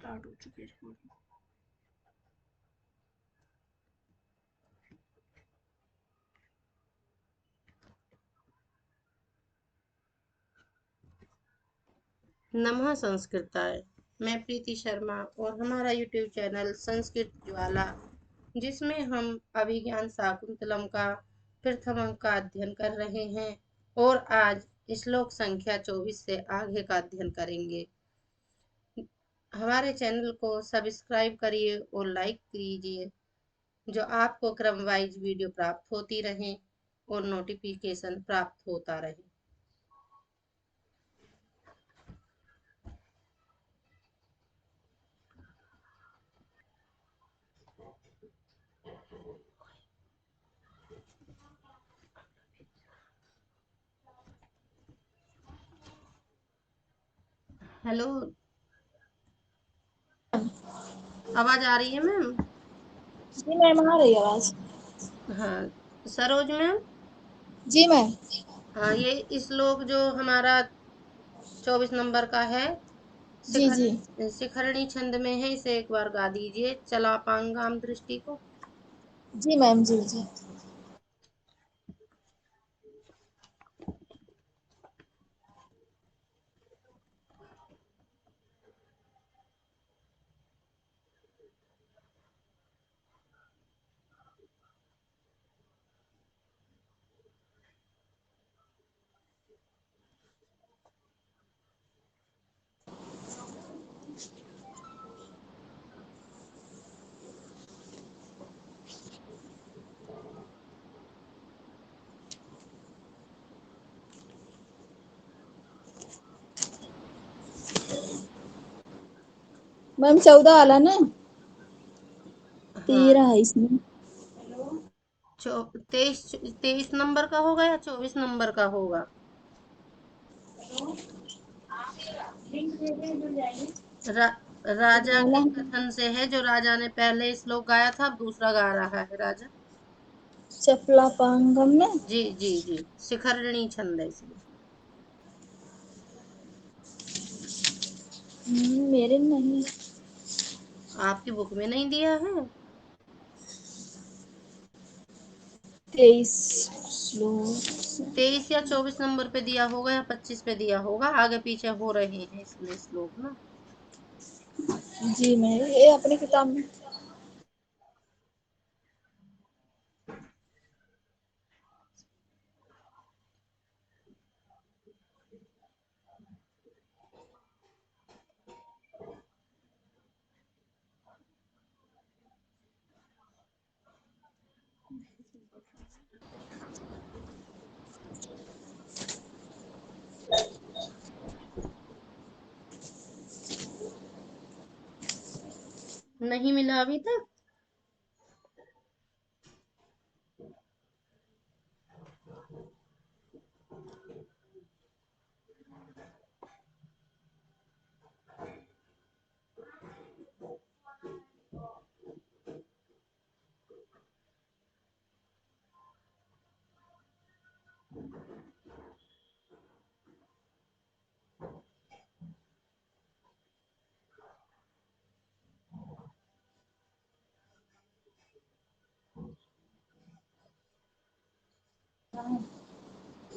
Start हो चुकी है रिकॉर्डिंग। नमः संस्कृताय। मैं प्रीति शर्मा और हमारा यूट्यूब चैनल संस्कृत ज्वाला, जिसमें हम अभिज्ञान शाकुंतलम का प्रथम अंक का अध्ययन कर रहे हैं और आज श्लोक संख्या 24 से आगे का अध्ययन करेंगे। हमारे चैनल को सब्सक्राइब करिए और लाइक कीजिए, जो आपको क्रम वाइज वीडियो प्राप्त होती रहे और नोटिफिकेशन प्राप्त होता रहे। हेलो, आवाज आ रही है मैम? जी मैम, आ रही आवाज। हाँ, सरोज मैम। जी मैम। हाँ, ये श्लोक जो हमारा 24 नंबर का है, जी जी। शिखरणी छंद में है। इसे एक बार गा दीजिए, चलापांगाम दृष्टि को। जी मैम। जी जी। मैम 14 आला ना? हाँ, 13 है इसमें। 23 नंबर का होगा या 24 नंबर का होगा? रा, राजा के कथन से है, जो राजा ने पहले श्लोक गाया था, अब दूसरा गा रहा है राजा। चपला पांगम में। जी जी जी, शिखरणी छंद है इसलिए। मेरे नहीं। आपकी बुक में नहीं दिया है? 23 श्लोक। 23 या 24 नंबर पे दिया होगा या 25 पे दिया होगा, आगे पीछे हो रहे हैं इसलिए श्लोक ना। जी मैम, ये अपनी किताब में। नहीं मिला अभी तक?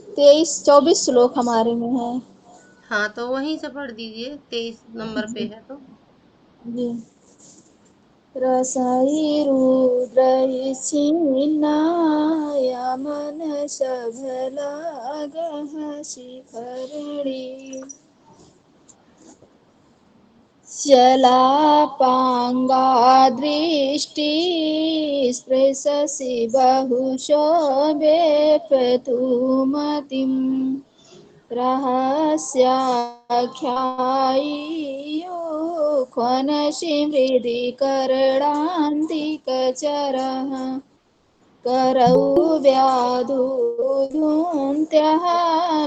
तेईस 24 श्लोक हमारे में है। हाँ, तो वहीं से पढ़ दीजिए, 23 नंबर पे जी है तो। जी। रसायरुद्रैश्चिन्नाय मनसभलागः शिखरिणी शलापाङ्गादृष्टि स्पृशसि बहुशो वेपतुमतिं रहस्याख्यायियो ख्वनशिमृदि करणान्तिकचरः करौ व्याधुन्त्यः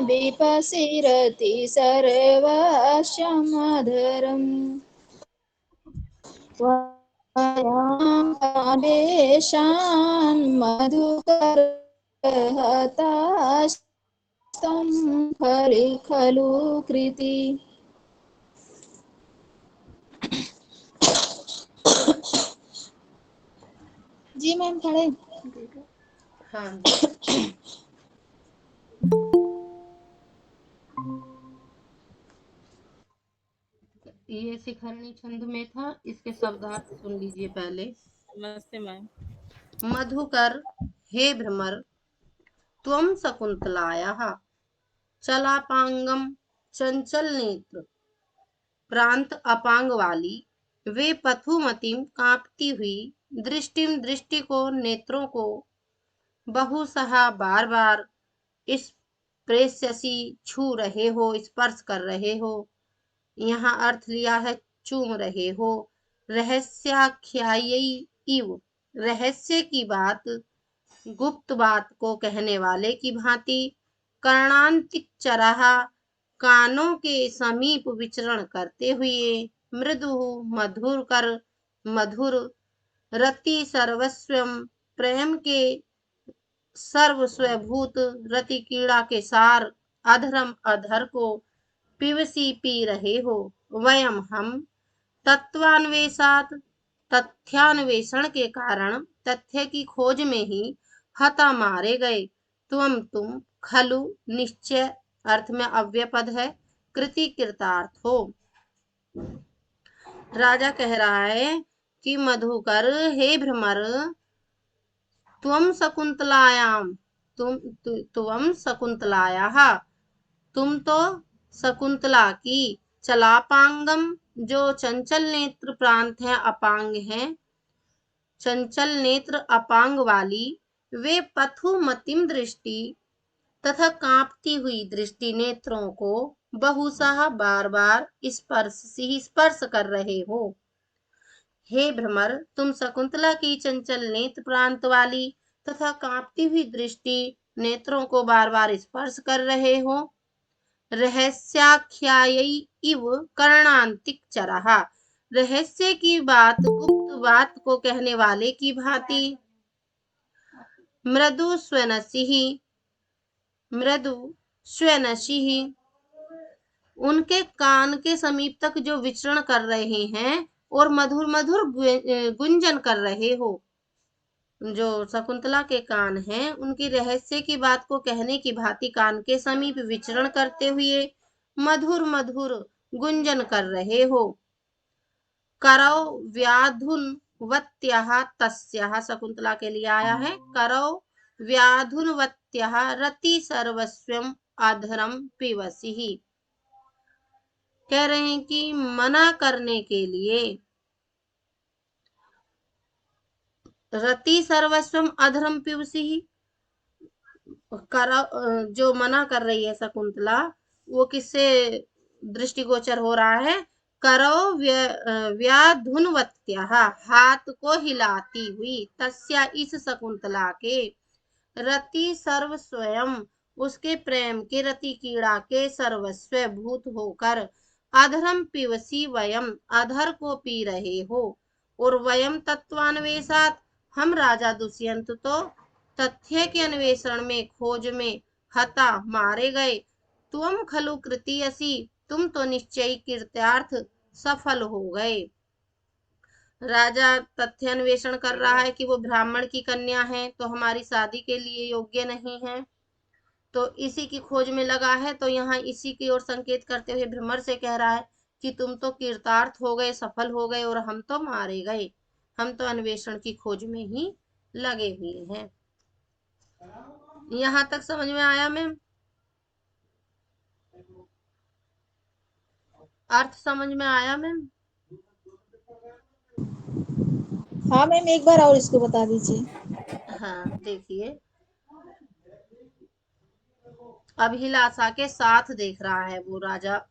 विपशिरति सर्वशमधरम् वयादेशान् मधुकरहतास्तं खलु कृति। जी मैम खड़े। हाँ जी। ये शिखरणी छंद में था, इसके शब्दार्थ सुन लीजिए पहले। नमस्ते मैम। मधुकर हे भ्रमर त्वं शकुन्तलायाः चलापांगम चंचल नेत्र प्रांत अपांग वाली वे पथुमतिम कांपती हुई दृष्टिम दृष्टि को नेत्रों को बहुसहा बार बार इस प्रेयसी छू रहे हो, स्पर्श कर रहे हो। यहाँ अर्थ लिया है चूम रहे हो। रहस्याख्यायी इव, रहस्य की बात गुप्त बात को कहने वाले की भांति। कर्णांतिक चरहा, कानों के समीप विचरण करते हुए। मृदु, मधुर कर, मधुर। रति सर्वस्वम, प्रेम के सर्वस्वभूत। रति कीड़ा के सार, अधरम अधर को पिवसी पी रहे हो। वयम हम, तत्वान्वेषात, तथ्यान्वेषण के कारण, तथ्य की खोज में ही हता मारे गए। तुम खलु, निश्चय अर्थ में अव्यय पद है, कृति कृतार्थ हो। राजा कह रहा है कि मधुकर हे भ्रमर त्वं शकुंतलायाम, तुम शकुंतलायाः, तुम तो शकुंतला की। चलापांगम, जो चंचल नेत्र प्रांत है, अपांग है, चंचल नेत्र अपांग वाली। वे पथुमतिम दृष्टि, तथा कांपती हुई दृष्टि नेत्रों को बहुसहा बार बार स्पर्श कर रहे हो। हे भ्रमर, तुम शकुंतला की चंचल नेत्र प्रांत वाली तथा कांपती हुई दृष्टि नेत्रों को बार बार स्पर्श कर रहे हो। रहस्याख्यायी इव कर्णांतिक चरहा, रहस्य की बात गुप्त बात को कहने वाले की भांति। मृदु स्वनसिः, मृदु स्वनसिः, उनके कान के समीप तक जो विचरण कर रहे हैं और मधुर मधुर गुंजन कर रहे हो। जो शकुंतला के कान हैं, उनकी रहस्य की बात को कहने की भांति कान के समीप विचरण करते हुए मधुर मधुर गुंजन कर रहे हो। करौ व्याधुनवत्यः तस्याः, शकुंतला के लिए आया है। करौ व्याधुनवत्यः रति सर्वस्वम अधरम पिबसिः, कह रहे हैं कि मना करने के लिए। रति सर्वस्वम अधरम पिबसिः, जो मना कर रही है शकुंतला, वो किससे दृष्टिगोचर हो रहा है? करौ व्याधुनवत्यः, हाथ को हिलाती हुई। तस्या, इस शकुंतला के। रति सर्व स्वयं, उसके प्रेम के, रति कीड़ा के सर्वस्व भूत होकर। अधरम पिबसी वयम, अधर को पी रहे हो। और वयम तत्वान्वेषात, हम राजा दुष्यंत तो तथ्य के अन्वेषण में, खोज में हता मारे गए। तुम खलु कृतियसी, तुम तो निश्चय कृत्यार्थ सफल हो गए। राजा तथ्य अन्वेषण कर रहा है कि वो ब्राह्मण की कन्या है, तो हमारी शादी के लिए योग्य नहीं है, तो इसी की खोज में लगा है। तो यहाँ इसी की ओर संकेत करते हुए भ्रमर से कह रहा है कि तुम तो कृतार्थ हो गए, सफल हो गए, और हम तो मारे गए। हम तो अन्वेषण की खोज में ही लगे हुए हैं। यहाँ तक समझ में आया मैम? अर्थ समझ में आया मैम? हाँ मैम, एक बार और इसको बता दीजिए। हाँ देखिए, अभिलाषा के साथ देख रहा है वो राजा।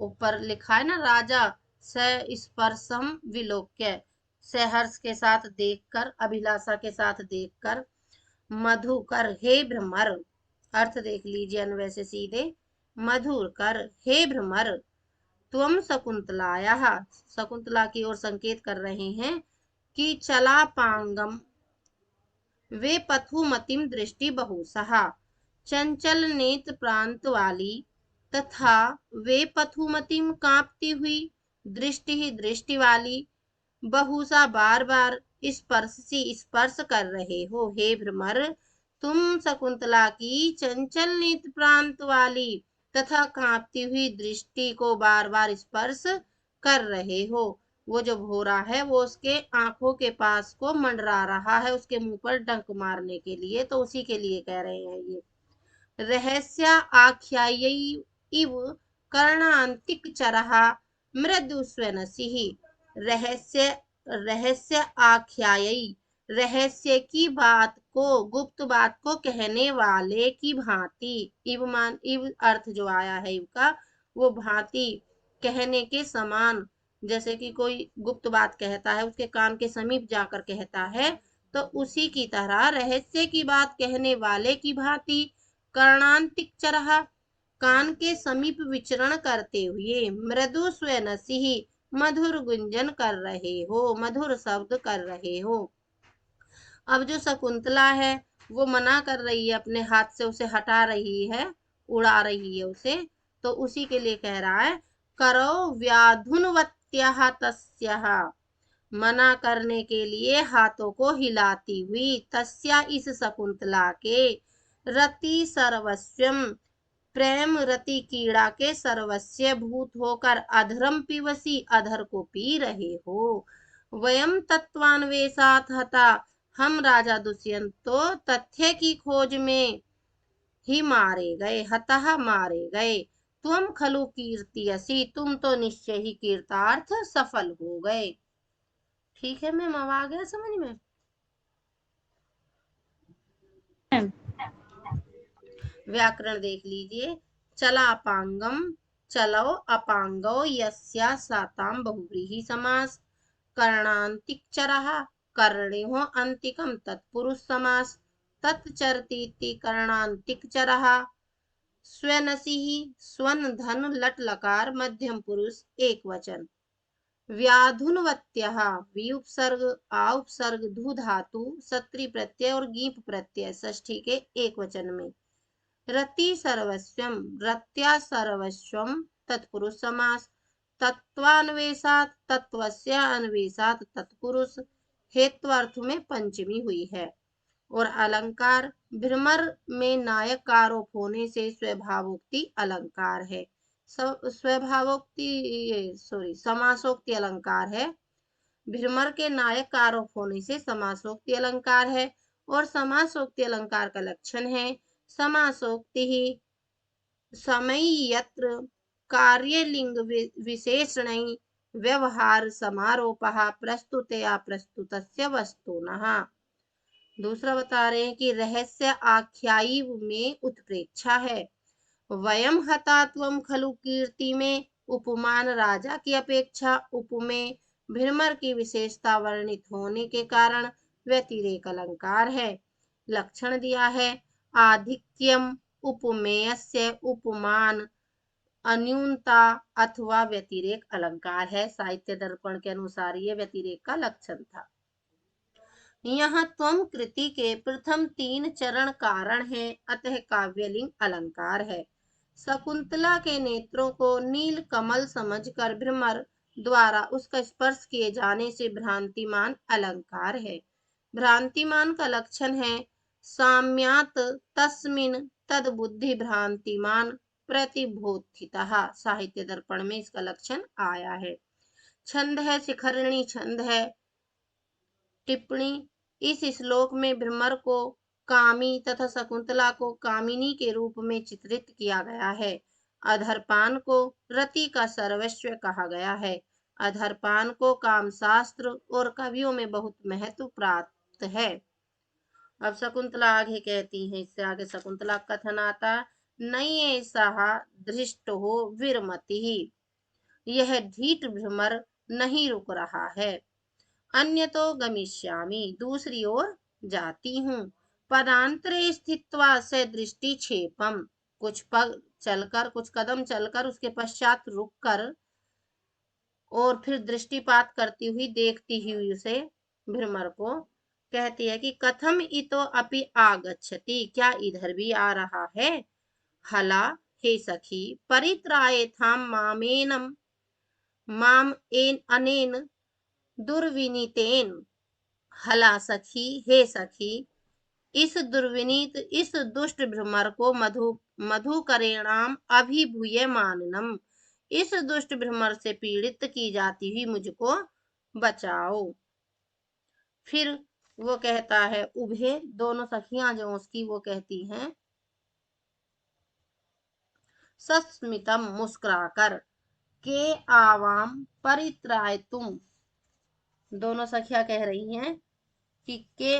ऊपर लिखा है ना, राजा स्पर्शम विलोक्य, सहर्ष के साथ देखकर, अभिलाषा के साथ देखकर। मधुकर हे भ्रमर, अर्थ देख लीजिए अन्वय से सीधे। मधुर कर हे भ्रमर, त्वम शकुंतलायाः, शकुंतला की ओर संकेत कर रहे हैं कि चला पांगम, वे पथुमतिम दृष्टि बहुसहा, चंचल नेत्र प्रांत वाली, तथा वे पथुमतिम कांपती हुई दृष्टि ही दृष्टि वाली। बहुसा बार बार स्पर्शी स्पर्श कर रहे हो। हे भ्रमर, तुम शकुंतला की चंचल नेत्र प्रांत वाली तथा कांपती हुई दृष्टि को बार बार स्पर्श कर रहे हो। वो जो भोरा है वो उसके आंखों के पास को मंडरा रहा है उसके मुंह पर डंक मारने के लिए, तो उसी के लिए कह रहे हैं ये। रहस्य आख्यायी इव कर्णांतिक चरहा मृदु स्वनसिः। रहस्य रहस्य आख्यायी, रहस्य की बात को, गुप्त बात को कहने वाले की भांति। इव अर्थ जो आया है इव का, वो भांति, कहने के समान। जैसे कि कोई गुप्त बात कहता है, उसके कान के समीप जाकर कहता है, तो उसी की तरह रहस्य की बात कहने वाले की भांति कर्णांतिक चरहा, कान के समीप विचरण करते हुए, मृदु स्वनसिः, मधुर गुंजन कर रहे हो, मधुर शब्द कर रहे हो। अब जो शकुंतला है वो मना कर रही है, अपने हाथ से उसे हटा रही है, उड़ा रही है उसे, तो उसी के लिए कह रहा है करो व्याधुनवत्यः तस्यः, मना करने के लिए हाथों को हिलाती हुई, तस्या इस शकुंतला के, रति सर्वस्वम, प्रेम रति कीड़ा के सर्वस्व भूत होकर अधरम पिबसी, अधर को पी रहे हो। वयम तत्वान्वेषात हता, हम राजा दुष्यंत तो तथ्य की खोज में ही मारे गए, हतः मारे गए। तुम खलु कीर्तियसी, तुम तो निश्चय ही कीर्तार्थ सफल हो गए। ठीक है मैम, अब आ गया समझ में। व्याकरण देख लीजिए। चलापांगम, चलो अपांगो यस्या साताम बहुव्रीहि समास। कर्णांतिक चरः, कर्णेहो अंतिकम तत्पुरुष समास। तत्चरतीति कर्णांतिक चरः। स्वनसिः, स्वन धन लट लकार मध्यम पुरुष एक वचन। व्याधुनवत्यः, वी उपसर्ग आ उपसर्ग धु धातु सत्री प्रत्यय और गीप प्रत्यय षष्ठी के एक वचन में। रति सर्वस्वम, रत्या सर्वस्वम तत्पुरुष समास। तत्वान्वेषात, तत्वस्य अन्वेषात तत्पुरुष, हेत्वर्थ में पंचमी हुई है। और अलंकार, भ्रमर में नायक का आरोप होने से स्वभावोक्ति अलंकार है। समासोक्ति अलंकार है। भ्रमर के नायक का आरोप होने से समासोक्ति अलंकार है। और समासोक्ति अलंकार का लक्षण है समासोक्ति ही समय यत्र कार्यलिंग विशेषण व्यवहार समारोपः प्रस्तुतया प्रस्तुतस्य वस्तुनः। दूसरा बता रहे हैं कि रहस्य आख्यायी में उत्प्रेक्षा है। वयम हता त्वम खलु कीर्ति में उपमान राजा की अपेक्षा उपमेय भ्रमर की विशेषता वर्णित होने के कारण व्यतिरेक अलंकार है। लक्षण दिया है आधिक्यम उपमेयस्य, उपमान अन्यूनता अथवा व्यतिरेक अलंकार है। साहित्य दर्पण के अनुसार ये व्यतिरेक का लक्षण था। यहाँ त्वम कृति के प्रथम तीन चरण कारण है, अतः काव्यलिंग अलंकार है। शकुंतला के नेत्रों को नील कमल समझकर भ्रमर द्वारा उसका स्पर्श किए जाने से भ्रांतिमान अलंकार है। भ्रांतिमान का लक्षण है साम्यात तस्मिन तद बुद्धि भ्रांतिमान प्रतिबोधितः। साहित्य दर्पण में इसका लक्षण आया है। छंद है शिखरिणी छंद है। टिप्पणी, इस श्लोक में भ्रमर को कामी तथा शकुंतला को कामिनी के रूप में चित्रित किया गया है। अधरपान को रति का सर्वस्व कहा गया है। अधरपान को कामशास्त्र और कवियों में बहुत महत्व प्राप्त है। अब शकुंतला आगे कहती है, इससे आगे शकुंतला कथन आता, नये सहा धृष्ट हो विरमति, यह ढीठ भ्रमर नहीं रुक रहा है। अन्य तो गमिष्यामि, दूसरी ओर जाती हूँ। पदांतरे स्थित्वा से दृष्टि क्षेपम, कुछ पग चलकर, कुछ कदम चलकर उसके पश्चात रुक कर और फिर दृष्टिपात करती हुई देखती हुई उसे भ्रमर को कहती है कि कथम इतो अपि आगच्छति, क्या इधर भी आ रहा है। हला हे सखी परित्रायेथाम मामेनम, माम एन अनेन दुर्विनीतेन, हला सखी, हे सखी, इस दुष्ट भ्रमर को मधुकरेणाम अभिभूय माननम, इस दुष्ट भ्रमर से पीड़ित की जाती हुई मुझको बचाओ। फिर वो कहता है, उभे, दोनों सखियां जो उसकी वो कहती हैं सस्मितम, मुस्कुराकर, के आवाम परित्राय तुम, दोनों सखियां कह रही हैं कि के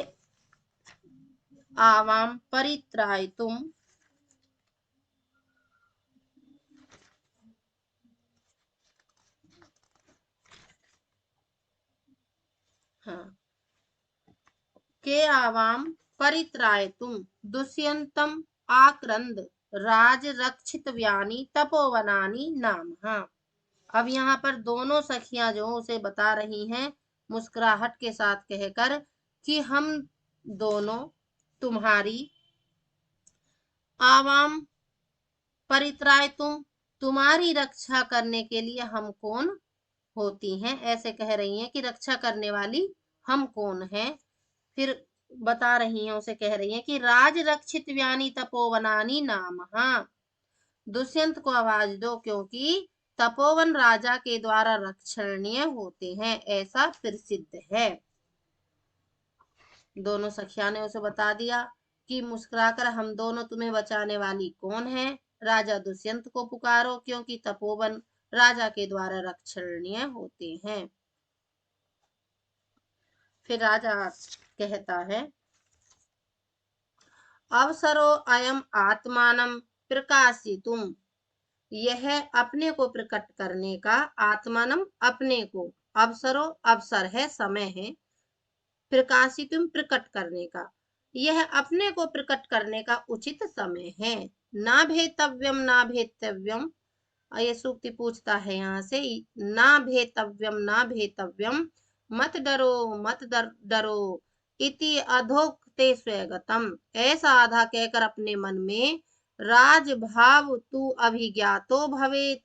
आवाम परित्राय तुम, हाँ, के आवाम परित्राय तुम दुष्यंतम आक्रंद राज रक्षित व्यानी तपोवनानी नाम। हाँ, अब यहाँ पर दोनों सखियां जो उसे बता रही हैं मुस्कुराहट के साथ कहकर कि हम दोनों तुम्हारी आवाम परित्राय तुम, तुम्हारी रक्षा करने के लिए हम कौन होती हैं, ऐसे कह रही हैं कि रक्षा करने वाली हम कौन हैं। फिर बता रही हैं, उसे कह रही हैं कि राज रक्षित व्यानी तपोवनानी नाम। हाँ, दुष्यंत को आवाज दो क्योंकि तपोवन राजा के द्वारा रक्षणीय होते हैं, ऐसा प्रसिद्ध है। दोनों सखिया ने उसे बता दिया कि मुस्कुराकर हम दोनों तुम्हें बचाने वाली कौन है। राजा दुष्यंत को पुकारो क्योंकि तपोवन राजा के द्वारा रक्षणीय होते हैं। फिर राजा कहता है, अवसरो अयम आत्मानम प्रकाशितुम, यह अपने को प्रकट करने का, आत्मानम अपने को, अवसरो अवसर है, समय है, प्रकाशितुम प्रकट करने का, यह अपने को प्रकट करने का उचित समय है। ना भेतव्यम ना भेतव्यम, ये सूक्ति पूछता है यहाँ से, ना भेतव्यम ना भेतव्यम, मत डरो मत डरो, इति अधोक्ते स्वगतम, ऐसा आधा कहकर अपने मन में, राजभाव तू अभिज्ञातो भवेत,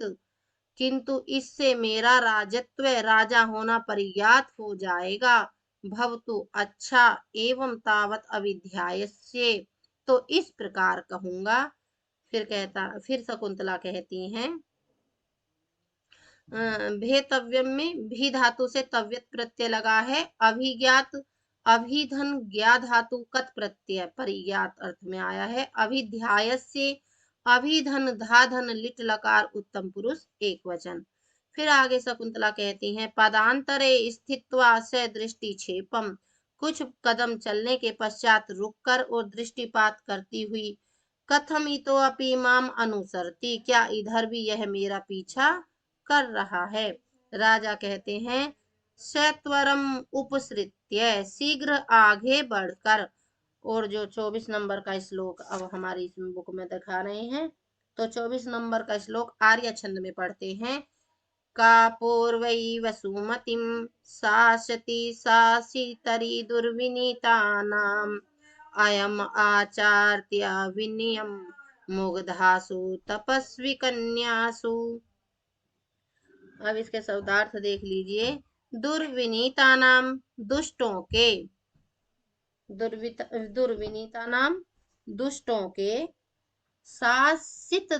किंतु इससे मेरा राजत्व, राजा होना परिज्ञात हो जाएगा। भवतु, अच्छा, एवं तावत अविध्यायस्य, तो इस प्रकार कहूंगा। फिर शकुंतला कहती हैं, भेतव्यम में भी धातु से तव्यत प्रत्यय लगा है, अभिज्ञात अभिधन ज्ञा धातु कत प्रत्यय परिज्ञात अर्थ में आया है, अभिध्यायस्य अभिधन धाधन लिट लकार उत्तम पुरुष एक वचन। फिर आगे शकुंतला कहती हैं, पदांतरे स्थित्वा स दृष्टि क्षेपम, कुछ कदम चलने के पश्चात रुककर और दृष्टिपात करती हुई, कथमितो अपि माम अनुसरती, क्या इधर भी यह मेरा पीछा कर रहा है। राजा कहते हैं, सत्वरम उपसृत्य, शीघ्र आगे बढ़कर। और जो 24 नंबर का श्लोक अब हमारी इस बुक में दिखा रहे हैं, तो 24 नंबर का श्लोक आर्य छंद में पढ़ते हैं, का पूर्वै वसुमतिम शासति शासितरी दुर्विनीतानाम, अयम आचार्य विनियम मुग्धासु तपस्वी कन्यासु। अब इसके शब्दार्थ देख लीजिए, दुर्विनीता नाम दुष्टों के, दुर्विनीता नाम दुष्टों के, शासित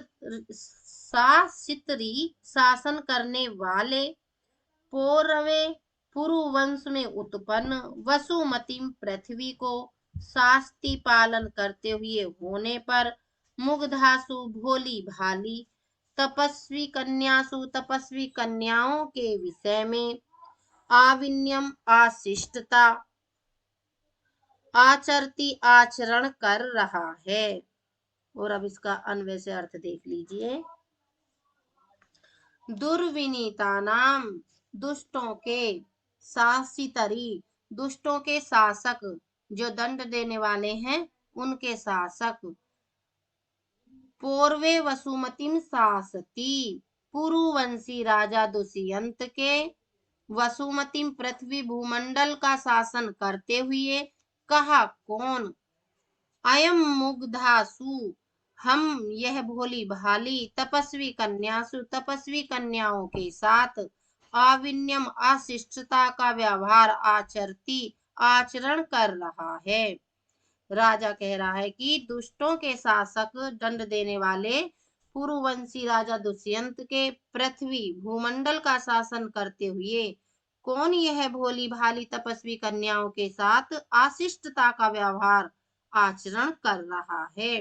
शासितरी शासन करने वाले, पौरवे पुरुवंश में उत्पन्न, वसुमती पृथ्वी को शास्ति पालन करते हुए होने पर, मुग्धासु भोली भाली, तपस्वी कन्यासु तपस्वी कन्याओं के विषय में, आविन्यम आशिष्टता, आचरती आचरण कर रहा है। और अब इसका अन्वय से अर्थ देख लीजिए, दुर्विनीता नाम दुष्टों के, शासितरी दुष्टों के शासक, जो दंड देने वाले हैं उनके शासक, पूर्वे वसुमतिम शासती, पुरुवंशी राजा दुष्यंत के, वसुमतिम पृथ्वी भूमंडल का शासन करते हुए, कहा कौन, अयम मुग्धासु, हम यह भोली भाली, तपस्वी कन्यासु तपस्वी कन्याओं के साथ, आविन्यम अशिष्टता का व्यवहार आचरती आचरण कर रहा है। राजा कह रहा है कि दुष्टों के शासक दंड देने वाले पुरुवंशी राजा दुष्यंत के पृथ्वी भूमंडल का शासन करते हुए कौन यह भोली भाली तपस्वी कन्याओं के साथ आशिष्टता का व्यवहार आचरण कर रहा है।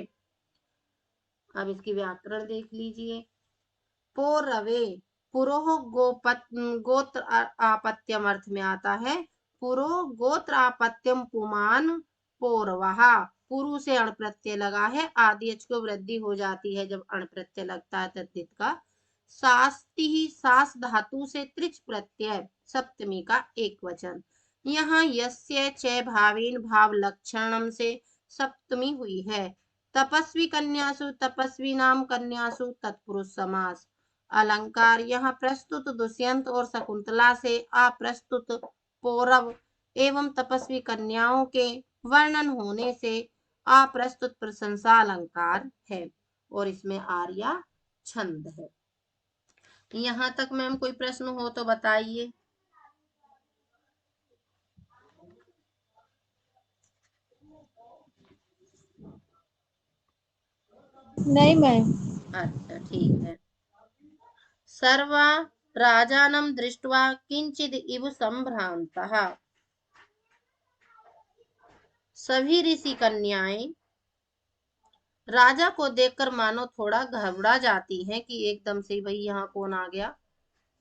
अब इसकी व्याकरण देख लीजिए। पोरवे, पुरोह गोत्र आपत्यम अर्थ में आता है। पुरो गोत्र आपत्यम पुमान पोरवहा, पुरु से अण प्रत्यय लगा है, आदेश को वृद्धि हो जाती है जब अण प्रत्यय लगता है तद्धित का। शास्ति ही सास धातु से त्रिच प्रत्यय सप्तमी का एक वचन। यहाँ यस्य च भावेन भाव लक्षणम से सप्तमी हुई है। तपस्वी कन्यासु तपस्वी नाम कन्यासु तत्पुरुष समास। अलंकार यहाँ प्रस्तुत दुष्यंत और शकुंतला से अप्रस्तुत पौरव एवं तपस्वी कन्याओं के वर्णन होने से अप्रस्तुत प्रशंसा अलंकार है और इसमें आर्या छंद है। यहाँ तक मैम कोई प्रश्न हो तो बताइए। नहीं मैम। अच्छा ठीक है। सर्वा राजानं दृष्ट्वा किंचिद इव संभ्रांतः, सभी ऋषि कन्याएं राजा को देखकर मानो थोड़ा घबरा जाती हैं कि एकदम से भाई यहाँ कौन आ गया।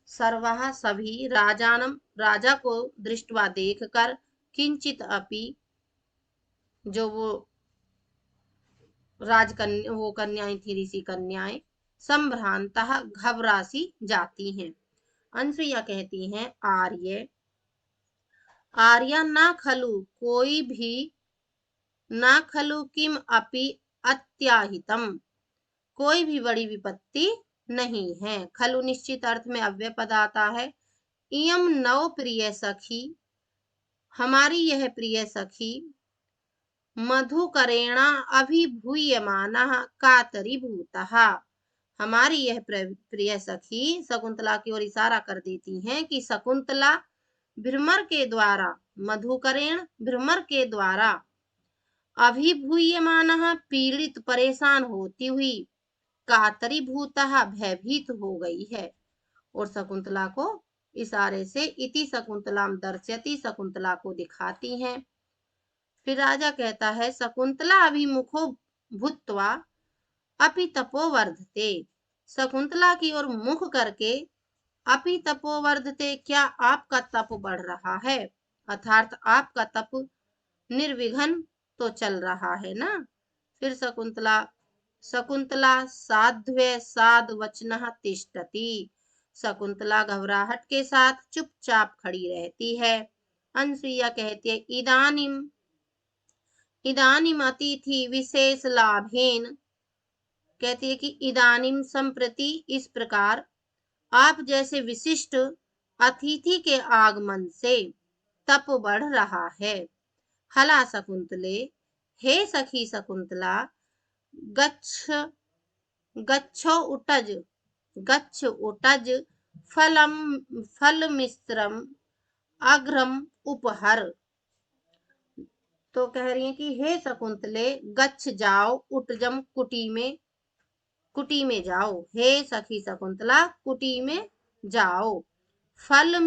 सर्वः सभी, राजानम राजा को दृष्टवा देखकर, किंचित अपि जो वो राजकन्या वो कन्याएं थी ऋषि कन्याएं, संभ्रांतः घबरा सी जाती हैं। अनसुईया कहती हैं आर्य आर्या ना खलु कोई भी ना खलु किम अपि अत्याहितम, कोई भी बड़ी विपत्ति नहीं है। खलु निश्चित अर्थ में अव्यय पद आता है। इयम नव प्रिय सखी, हमारी यह प्रिय सखी, मधुकरेणा अभिभूयमानः कातरीभूतः, हमारी यह प्रिय सखी शकुंतला की ओर इशारा कर देती हैं कि शकुंतला भ्रमर के द्वारा, मधुकरेण भ्रमर के द्वारा, अभिभूयमानः पीड़ित परेशान होती हुई, कातरीभूतः भयभीत हो गई है। और शकुंतला को इशारे से इति शकुंतलाम दर्शयति, शकुंतला को दिखाती हैं। फिर राजा कहता है शकुंतला अभिमुखो भूत्वा अपि तपोवर्धते, शकुंतला की ओर मुख करके अपि तपोवर्धते, क्या आपका तप बढ़ रहा है, अर्थात आपका तप निर्विघ्न तो चल रहा है ना। फिर शकुंतला शकुंतला साध्वे साध वचनः तिष्ठति, शकुंतला घबराहट के साथ चुपचाप खड़ी रहती है। अनसुईया कहती है इदानीम इदानीम अतिथि विशेष लाभेन, कहती है कि इदानीम संप्रति, इस प्रकार, आप जैसे विशिष्ट अतिथि के आगमन से तप बढ़ रहा है। हला शकुंतले, हे सखी शकुंतला, गच्छ गच्छो उटज, गच्छ उटज फलम फलमिश्रम अघ्रम उपहर। तो कह रही है कि हे शकुंतले, गच्छ जाओ, उटजम कुटी में जाओ, हे सखी शकुंतला कुटी में जाओ, फल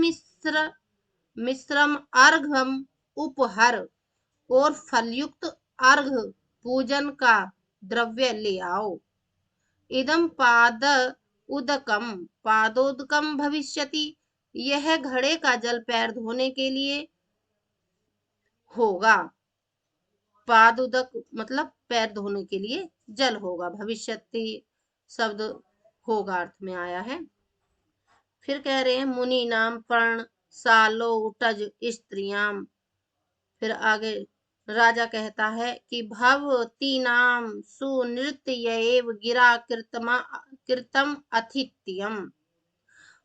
मिश्रम अर्घम उपहर, और फलयुक्त अर्घ पूजन का द्रव्य ले आओ। इदम पादोदकम भविष्यति, यह घड़े का जल पैर धोने के लिए होगा। पादोदक मतलब पैर धोने के लिए जल होगा, भविष्यति शब्द होगा अर्थ में आया है। फिर कह रहे हैं मुनि नाम पर्ण सालो उटज स्त्रियाम। फिर आगे राजा कहता है कि भवती नाम सुनृत्य गिरा कृतम अथित्यम,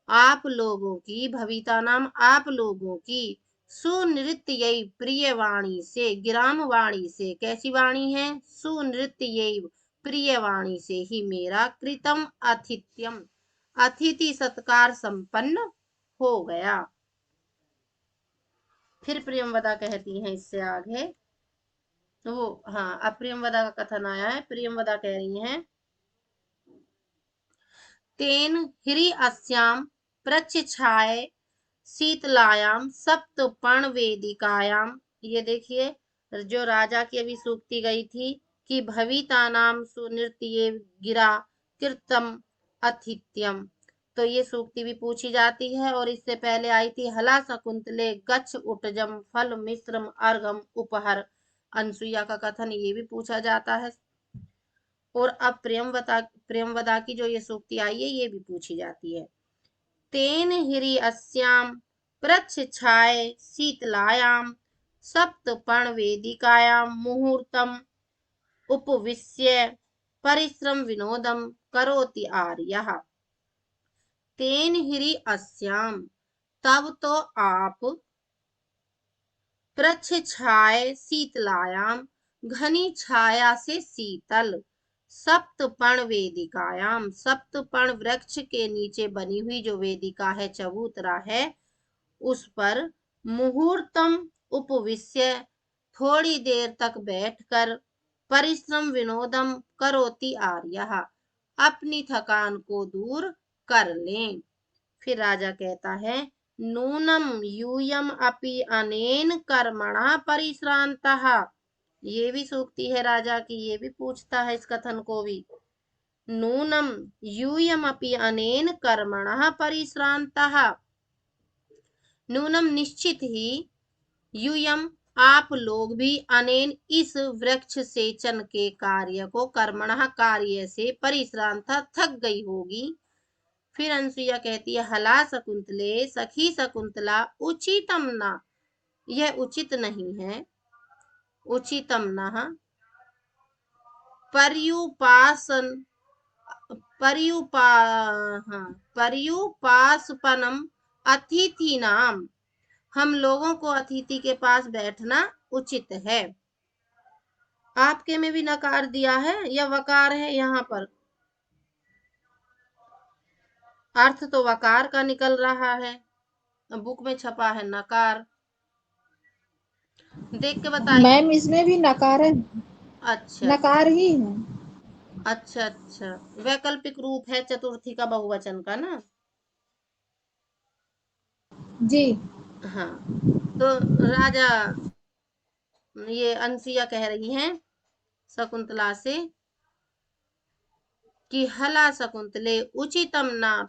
आप लोगों की, भविता नाम आप लोगों की, सुनृत्य प्रिय वाणी से, गिराम वाणी से, कैसी वाणी है, सुनृत्य प्रिय वाणी से ही मेरा कृतम अथित्यम, अतिथि सत्कार संपन्न हो गया। फिर प्रियंवदा कहती हैं इससे आगे, तो वो हाँ, अब प्रियंवदा का कथन आया है। प्रियंवदा कह रही हैं, तेन ह्री अस्याम प्रच्छाय शीतलायाम सप्तपर्ण वेदिकायाम। ये देखिए, जो राजा की अभी सूक्ति गई थी कि भवितानाम सुनृत्ये गिरा कृतम अथित्यम, तो ये सूक्ति भी पूछी जाती है। और इससे पहले आई थी हला शकुंतले गच्छ उटजम फल मिश्रम अर्घम उपहर, अनसुईया का कथन ये भी पूछा जाता है। और अब प्रियंवदा की जो ये सूक्ति आई है ये भी पूछी जाती है। तेन हिरी अस्याम प्रच्छाय शीतलायाम सप्तपर्ण वेदिकायाम मुहूर्तम उपविश्य परिश्रम विनोदम करोति आर्यः। तेन हिरी अस्याम, तब तो आप प्रच्छाय शीतलायाम, घनी छाया से शीतल, सप्तपर्ण वेदिकायाम, सप्तपर्ण वृक्ष के नीचे बनी हुई जो वेदिका है, चबूतरा है, उस पर मुहूर्तम उपविश्य, थोड़ी देर तक बैठकर, परिश्रम विनोदम करोति आर्यः, अपनी थकान को दूर कर लें। फिर राजा कहता है, नूनम यूयम अपि अनेन कर्मणा परिश्रांतः। ये भी सूक्ति है राजा की, ये भी पूछता है इस कथन को भी। नूनम यूयम अपि अनेन कर्मणा परिश्रांतः, नूनम निश्चित ही, यूयम आप लोग भी, अनेन इस वृक्ष सेचन के कार्य को, कर्मणः कार्य से, परिश्रांत थक गई होगी। फिर अनसुईया कहती है, हला शकुंतले सखी शकुंतला उचितम ना, यह उचित नहीं है, उचितम न पर्युपासन पर्युपा हाँ, पर्युपासपनम अतिथि नाम, हम लोगों को अतिथि के पास बैठना उचित है। आपके में भी नकार दिया है या वकार है यहाँ पर? अर्थ तो वकार का निकल रहा है, बुक में छपा है नकार। देख के बताइए। मैम इसमें भी नकार है, अच्छा नकार ही है। अच्छा अच्छा, वैकल्पिक रूप है चतुर्थी का बहुवचन का ना। जी। हाँ, तो राजा, ये अनसुईया कह रही हैं शकुंतला से कि हला शकुंतले उचितम न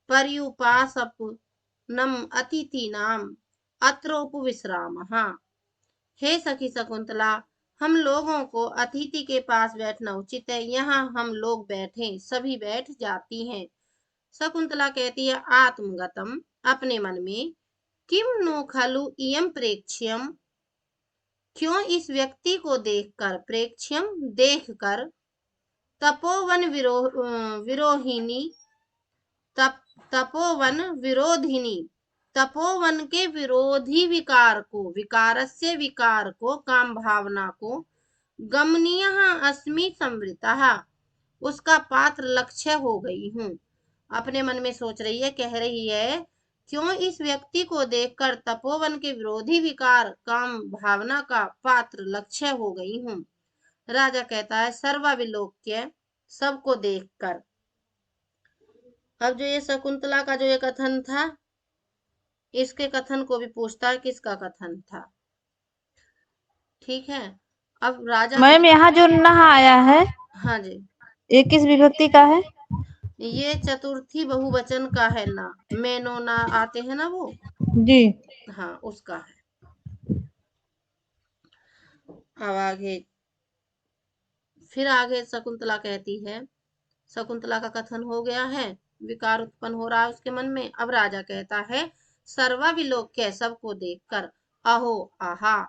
पर्युपासनम अतिथि नाम अत्रोपविश्रामः। हे सखी शकुंतला, हम लोगों को अतिथि के पास बैठना उचित है, यहाँ हम लोग बैठे, सभी बैठ जाती हैं। शकुंतला कहती है, आत्मगतम, अपने मन में, किम नो खलु इयम प्रेक्ष्यम, क्यों इस व्यक्ति को देखकर, प्रेक्ष्यम देखकर, तपोवन विरोहिणी, तपोवन विरोधिनी, तपोवन के विरोधी विकार को, विकारस्य विकार को, काम भावना को, गमनीय अस्मि संवृतः, उसका पात्र लक्ष्य हो गई हूँ। अपने मन में सोच रही है, कह रही है, क्यों इस व्यक्ति को देखकर तपोवन के विरोधी विकार, काम भावना का पात्र लक्ष्य हो गई हूँ। राजा कहता है, सर्वाविलोक्य, सबको देखकर। अब जो ये शकुंतला का जो ये कथन था, इसके कथन को भी पूछता है किसका कथन था। ठीक है, अब राजा मैम कहता यहाँ है, जो नहा आया है, हाँ जी, ये किस विभक्ति का है? ये चतुर्थी बहुवचन का है ना, मेनो ना आते हैं ना वो, जी। हाँ उसका है। अब आगे, फिर आगे शकुंतला कहती है, शकुंतला का कथन हो गया है, विकार उत्पन्न हो रहा है उसके मन में। अब राजा कहता है, सर्वाविलोक्य, सबको देखकर, अहो आहा,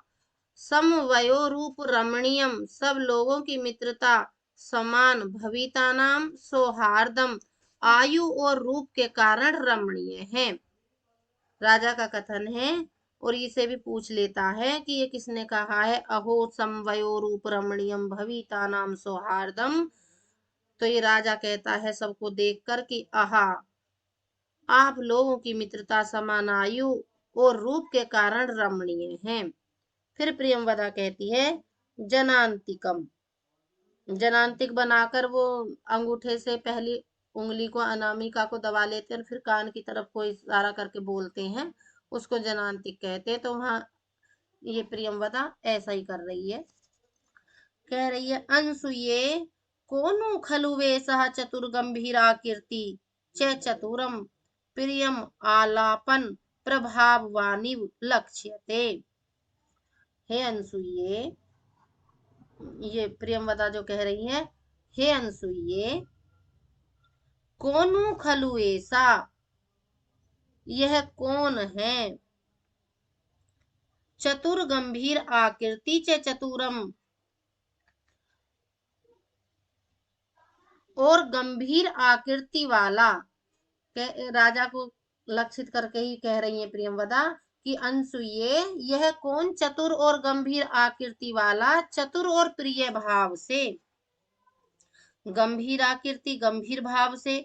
समवयो रूप रमणीयम, सब लोगों की मित्रता, समान भविता नाम सौहार्दम, आयु और रूप के कारण रमणीय है। राजा का कथन है, और इसे भी पूछ लेता है कि ये किसने कहा है, अहो समवयो रूप रमणीयम भविता नाम सौहार्दम। तो ये राजा कहता है सबको देखकर कि आहा, आप लोगों की मित्रता समान आयु और रूप के कारण रमणीय है। फिर प्रियंवदा कहती है जनांतिकम, जनांतिक बनाकर वो अंगूठे से पहली उंगली को अनामिका को दबा लेते हैं और फिर कान की तरफ को इशारा करके बोलते हैं, उसको जनांतिक कहते हैं। तो वहां ये प्रियंवदा ऐसा ही कर रही है, कह रही है अनसुये कोनो खलु वेशः चतुर्गंभीरा कीर्ति च चतुरम प्रियम आलापन प्रभाववानी लक्ष्यते। हे अनसुये, ये प्रियंवदा जो कह रही है, हे अनसुये कोनो खलु ऐसा, यह कौन है, चतुर गंभीर आकृति च चतुरम, और गंभीर आकृति वाला, राजा को लक्षित करके ही कह रही है प्रियंवदा कि अनसुये यह कौन चतुर और गंभीर आकृति वाला, चतुर और प्रिय भाव से, गंभीर आकृति गंभीर भाव से,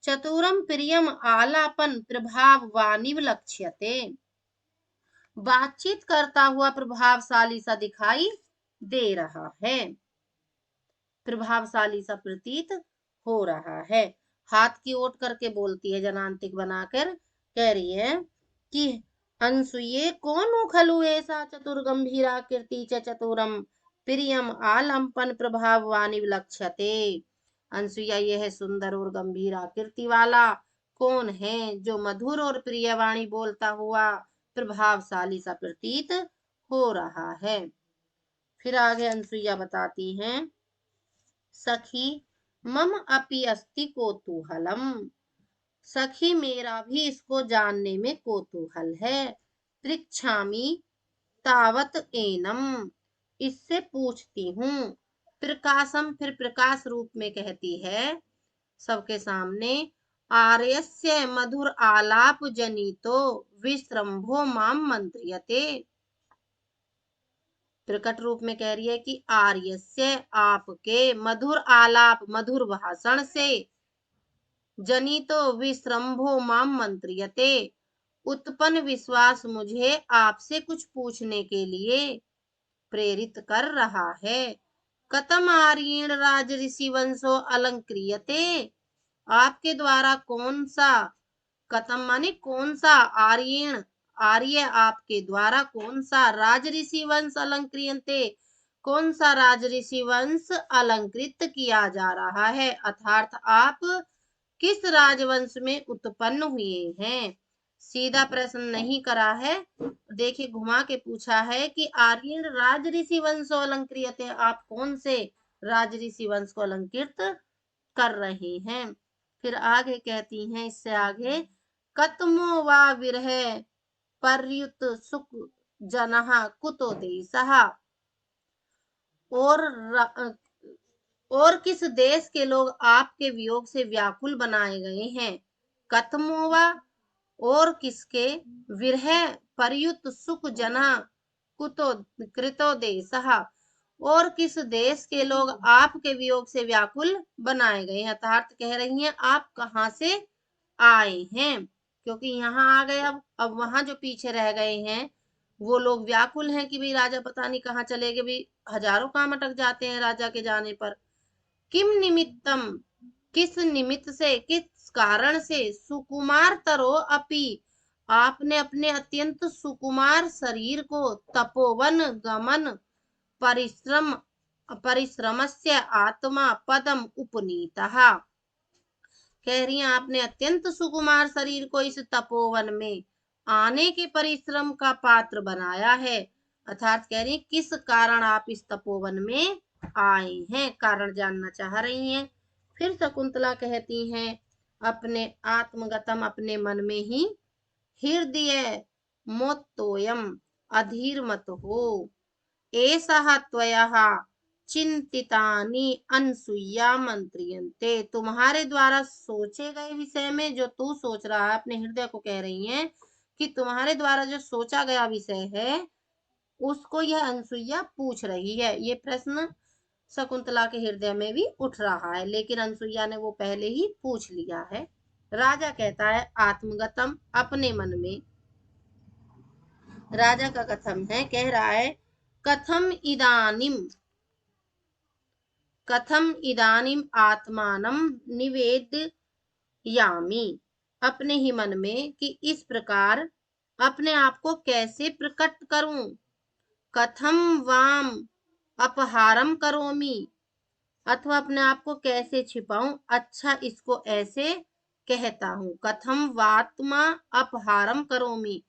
चतुरम प्रियम आलापन प्रभाव वानिव लक्ष्यते, बातचीत करता हुआ प्रभावशाली सा दिखाई दे रहा है, प्रभावशाली सा प्रतीत हो रहा है। हाथ की ओट करके बोलती है जनांतिक बनाकर, कह रही है कि अनसुये कौन खलु ऐसा चतुर गंभीरा कीर्ति च चतुरम प्रियम आलंपन प्रभाववानी लक्ष्यते। अनसुईया यह सुंदर और गंभीर आकृति वाला कौन है जो मधुर और प्रियवाणी बोलता हुआ प्रभावशाली सा प्रतीत हो रहा है। फिर आगे अनसुईया बताती हैं सखी मम अपि अस्ति कौतूहलम, सखी मेरा भी इसको जानने में कौतूहल है, पृच्छामि तावत एनम, इससे पूछती हूँ, प्रकाशम फिर प्रकाश रूप में कहती है सबके सामने, आर्यस्य मधुर आलाप जनितो विश्रंभो माम मंत्रियते, प्रकट रूप में कह रही है कि आर्यस्य आपके मधुर आलाप मधुर भाषण से, जनितो विश्रंभो माम मंत्रियते, उत्पन्न विश्वास मुझे आपसे कुछ पूछने के लिए प्रेरित कर रहा है। कतम आर्येण राज ऋषि वंशो अलंक्रियते, आपके द्वारा कौन सा, कतम माने कौन सा, आर्येण आर्य आपके द्वारा कौन सा, राज ऋषि वंश अलंक्रियते, कौन सा राज ऋषि वंश अलंकृत किया जा रहा है, अर्थात आप किस राजवंश में उत्पन्न हुए हैं। सीधा प्रश्न नहीं करा है, देखिए घुमा के पूछा है कि आर्यन राज ऋषि वंश अलंकृत, आप कौन से राज ऋषि वंश को अलंकृत कर रहे हैं। फिर आगे कहती हैं, इससे आगे कतमो वा विरह पर्युत सुख जनहा कुतो देशः, और किस देश के लोग आपके वियोग से व्याकुल बनाए गए हैं। कथमोवा और किसके, विरह परयुत सुख जना कुतो कृतो देशः, और किस देश के लोग आपके वियोग से व्याकुल बनाए गए हैं, अर्थात कह रही हैं आप कहाँ से आए हैं, क्योंकि यहाँ आ गए, अब वहां जो पीछे रह गए हैं वो लोग व्याकुल हैं कि भाई राजा पता नहीं कहाँ चले गए, भी हजारों काम अटक जाते हैं राजा के जाने पर। किम निमित्तम, किस निमित्त से, किस कारण से, सुकुमार तरो अपि, आपने अपने अत्यंत सुकुमार शरीर को तपोवन गमन परिश्रम परिश्रमस्य आत्मा पदम उपनीतः, कह रही हैं आपने अत्यंत सुकुमार शरीर को इस तपोवन में आने के परिश्रम का पात्र बनाया है, अर्थात कह रही किस कारण आप इस तपोवन में आए हैं, कारण जानना चाह रही हैं। फिर शकुंतला कहती हैं अपने आत्मगतम, अपने मन में ही, हृदय मोत्तोयम, अधीर मत हो, एषः त्वयः चिंतितानि अनसुईया मंत्रियन्ते, तुम्हारे द्वारा सोचे गए विषय में, जो तू सोच रहा है, अपने हृदय को कह रही है कि तुम्हारे द्वारा जो सोचा गया विषय है उसको यह अनसुईया पूछ रही है। ये प्रश्न शकुंतला के हृदय में भी उठ रहा है, लेकिन अनसुईया ने वो पहले ही पूछ लिया है। राजा कहता है आत्मगतम, अपने मन में। राजा का कथन है, कह रहा है कथम इदानीम आत्मानम निवेदयामि, अपने ही मन में कि इस प्रकार अपने आप को कैसे प्रकट करूं। कथम वाम अपहारम करोमि, अथवा अपने आप को कैसे छिपाऊं। अच्छा, इसको ऐसे कहता हूं, कथम वात्मा अपहारम करोमि।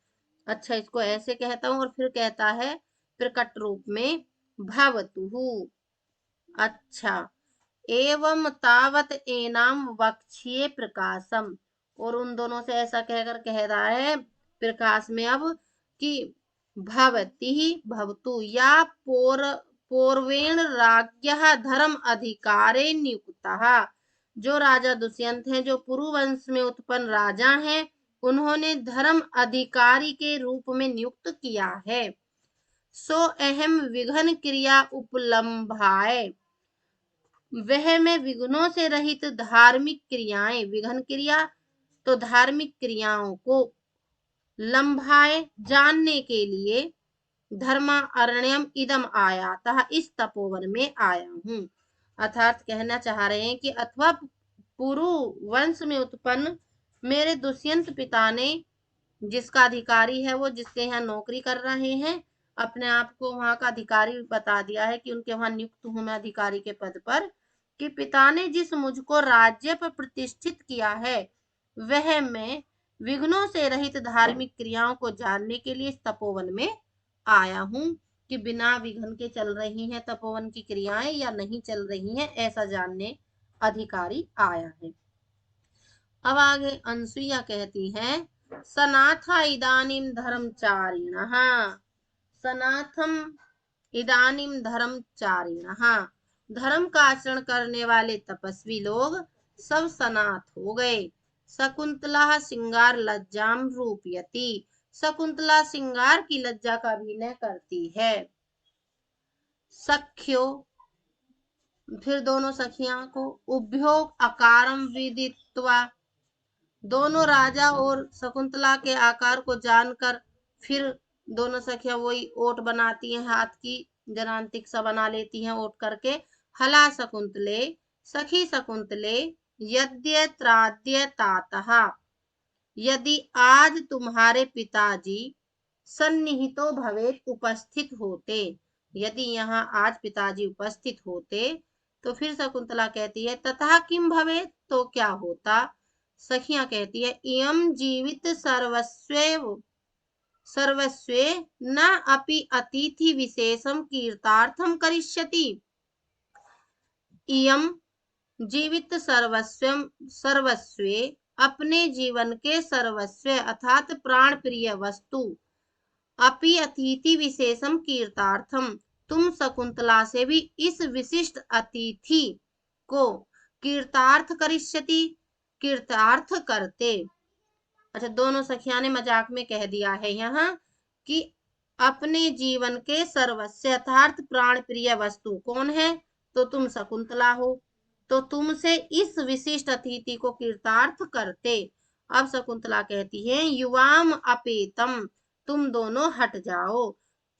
अच्छा, इसको ऐसे कहता हूं। और फिर कहता है प्रकट रूप में भवतुहु। अच्छा, एवं तावत एनाम वक्ष्ये प्रकाशम, और उन दोनों से ऐसा कहकर कह रहा है प्रकाश में अब कि भवती भवतु या पूर्वेण राज्ञः धर्म अधिकारे नियुक्तः, जो राजा दुष्यंत हैं, जो पुरु वंश में उत्पन्न राजा हैं, उन्होंने धर्म अधिकारी के रूप में नियुक्त किया है। सो अहम विघ्न क्रिया उपलम्भाय, वह में विघ्नों से रहित धार्मिक क्रियाएं, विघ्न क्रिया तो धार्मिक क्रियाओं को लंभाए जानने के लिए धर्मा अरण्यम इदम आयातः, इस तपोवन में आया हूं। अर्थात कहना चाह रहे हैं कि अथवा पुरु वंश में उत्पन्न मेरे दुष्यंत पिता ने, जिसका अधिकारी है वो, जिसके यहाँ नौकरी कर रहे हैं, अपने आप को वहां का अधिकारी बता दिया है कि उनके वहां नियुक्त हूं मैं अधिकारी के पद पर, कि पिता ने जिस मुझको राज्य पर प्रतिष्ठित किया है, वह मैं विघ्नों से रहित धार्मिक क्रियाओं को जानने के लिए इस तपोवन में आया हूं, कि बिना विघ्न के चल रही हैं तपोवन की क्रियाएं या नहीं चल रही हैं, ऐसा जानने अधिकारी आया है। अब आगे अनसुईया कहती हैं सनाथा इदानीम धर्मचारिणः, सनाथम इदानीम धर्मचारिणः, धर्म का आचरण करने वाले तपस्वी लोग सब सनाथ हो गए। शकुंतला श्रृंगार लज्जाम रूपयति, शकुंतला श्रृंगार की लज्जा का अभिनय करती है। सख्यो, फिर दोनों सखियां को उभयोग अकारम विदित्वा, दोनों राजा और शकुंतला के आकार को जानकर फिर दोनों सखियां वही ओट बनाती हैं, हाथ की जनांतिक सा बना लेती हैं ओट करके। हला शकुंतले, सखी शकुंतले, यद्य त्राद्य तातः, यदि आज तुम्हारे पिताजी सन्निहितो भवेत, उपस्थित होते, यदि यहाँ आज पिताजी उपस्थित होते, तो फिर शकुंतला कहती है तथा किम भवेत, तो क्या होता। सखियां कहती है इयम जीवित सर्वस्व सर्वस्वे न अपि अतिथि विशेषम कीर्तार्थम करिष्यति, इयम जीवित सर्वस्वे, अपने जीवन के सर्वस्व अर्थात प्राण प्रिय वस्तु, अपि अतिथि विशेषम कीर्तार्थम, तुम शकुंतला से भी इस विशिष्ट अतिथि को कीर्तार्थ करिष्यति, कीर्तार्थ करते। अच्छा, दोनों सखिया ने मजाक में कह दिया है यहाँ कि अपने जीवन के सर्वस्व अर्थात प्राण प्रिय वस्तु कौन है, तो तुम शकुंतला हो, तो तुमसे इस विशिष्ट अतिथि को कीर्तार्थ करते। अब शकुंतला कहती है युवाम अपेतम, तुम दोनों हट जाओ।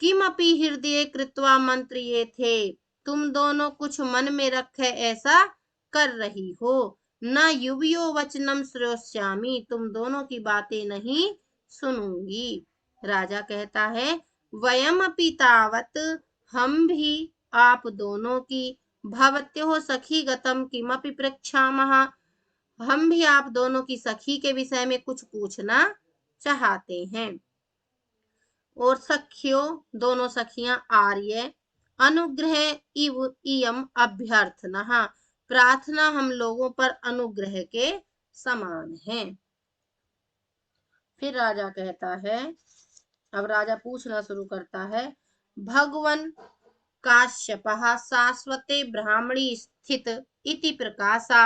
किम अपि हृदय कृत्वा मंत्र ये थे, तुम दोनों कुछ मन में रखे ऐसा कर रही हो। न युवियो वचनम श्रोष्यामि, तुम दोनों की बातें नहीं सुनूंगी। राजा कहता है वयम अपि तावत, हम भी आप दोनों की, भवत्योः सखी गतम किमपि पृच्छामः, हम भी आप दोनों की सखी के विषय में कुछ पूछना चाहते हैं। और सखियो, दोनों सखियां आर्य अनुग्रह इव इयम अभ्यर्थना, प्रार्थना हम लोगों पर अनुग्रह के समान है। फिर राजा कहता है, अब राजा पूछना शुरू करता है भगवन काश्यपः शाश्वते ब्राह्मणी स्थित इति प्रकाशा,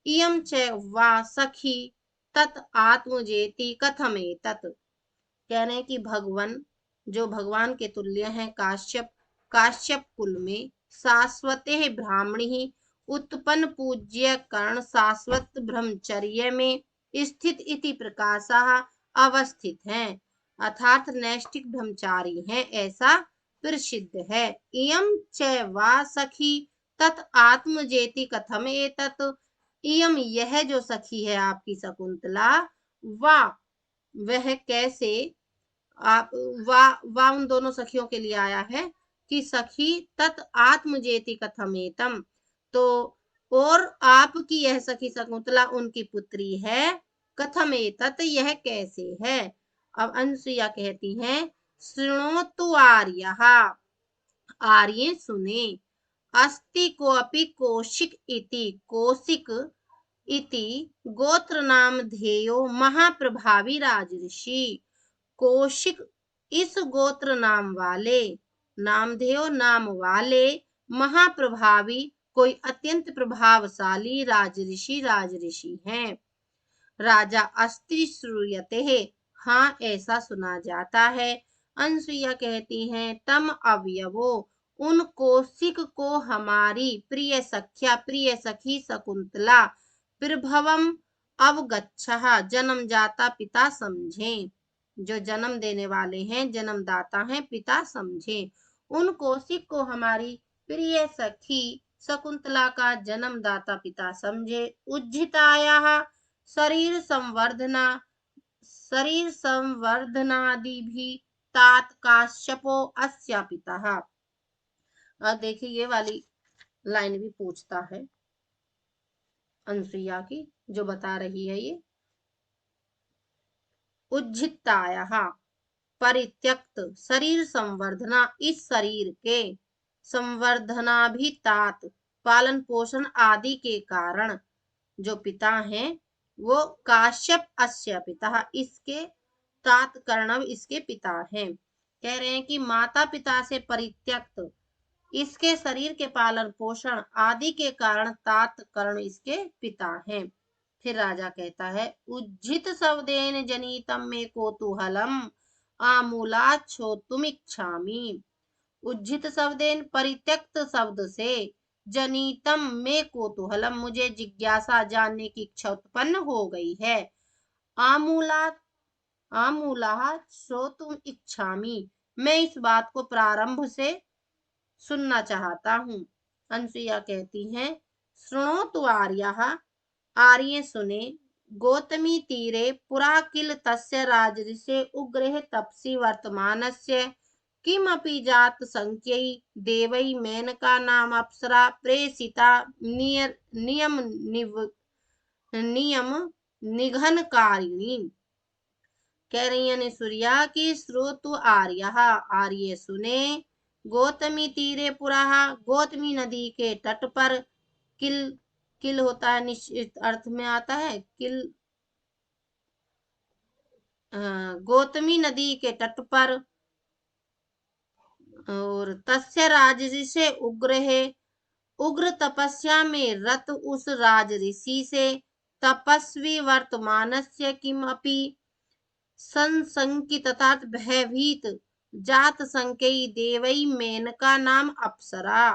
इयं च वा सखी तत् आत्मजेति कथमेतत्, कह रहे हैं कि भगवान, जो भगवान के तुल्य हैं, काश्यप, काश्यप कुल में, शाश्वते ब्राह्मणी, उत्पन्न पूज्य कर्ण शाश्वत ब्रह्मचर्य में, स्थित इति प्रकाशः अवस्थित है, अर्थात नैष्ठिक ब्रह्मचारी है, ऐसा प्रसिद्ध है। इयं च वा सखी तत् आत्मजेति कथम एतत्, इयं यह जो सखी है आपकी शकुंतला, वा वह कैसे, आप वा उन दोनों सखियों के लिए आया है कि सखी तत् आत्मजेति कथमेतम, तो और आपकी यह सखी शकुंतला उनकी पुत्री है, कथमेतत यह कैसे है। अब अनसुईया कहती हैं शृणोतु आर्यः, आर्य सुने, अस्ति कोऽपि कौशिक इति, कौशिक इति गोत्र नाम धेयो महाप्रभावी राजऋषि, कौशिक इस गोत्र नाम वाले, नामधेय नाम वाले महाप्रभावी कोई अत्यंत प्रभावशाली राजऋषि हैं। राजा अस्ति श्रूयते है, हाँ ऐसा सुना जाता है। अनसुईया कहती हैं तम अवयवो, उन कौशिक को हमारी प्रिय सख्या प्रिय सखी शकुंतला प्रभवम अवगच्छः, जन्मजाता पिता समझे, जो जन्म देने वाले हैं, जन्मदाता हैं, पिता समझे। उन कौशिक को हमारी प्रिय सखी शकुंतला का जन्मदाता पिता समझे। उज्झिताया शरीर संवर्धना, शरीर संवर्धनादि भी तात काश्यपो अस्या पिता। अब देखिए ये वाली लाइन भी पूछता है अनसुईया की, जो बता रही है ये, उज्झिताया परित्यक्त शरीर संवर्धना, इस शरीर के संवर्धनाभितात पालन पोषण आदि के कारण जो पिता हैं वो काश्यप अस्य पिता, इसके तात कर्णव इसके पिता हैं। कह रहे हैं कि माता पिता से परित्यक्त इसके शरीर के पालन पोषण आदि के कारण तात कर्ण इसके पिता हैं। फिर राजा कहता है उज्जित शब्देन जनितम में कौतूहलम आमूलात छोतुमिच्छामि, उज्जित शब्देन परित्यक्त शब्द से, जनितम में कौतूहलम मुझे जिज्ञासा जानने की इच्छा उत्पन्न हो गई है, आमूलात आमूलाः श्रोतुम इच्छामि, मैं इस बात को प्रारंभ से सुनना चाहता हूँ। अनसुईया कहती हैं शृणोतु आर्यः, आर्य सुने, गौतमी तीरे पुरा किल तस्य राजऋषे उग्रः तपसि वर्तमानस्य किमपि जात संख्यै देवै मेनका नाम अप्सरा प्रेषिता नियम नियम निघनकारिणी। कह रही है सूर्या की श्रोतु आर्य, आर्य सुने, गौतमी तीरे पुरा, गौतमी नदी के तट पर, किल किल होता है निश्चित अर्थ में आता है किल, गौतमी नदी के तट पर, और तस्य राजऋषि उग्र है, उग्र तपस्या में रत उस राजऋषि से, तपस्वी वर्तमानस्य किमपि संशंकित अर्थात भयभीत, जात संकयी देवई मेनका नाम अप्सरा,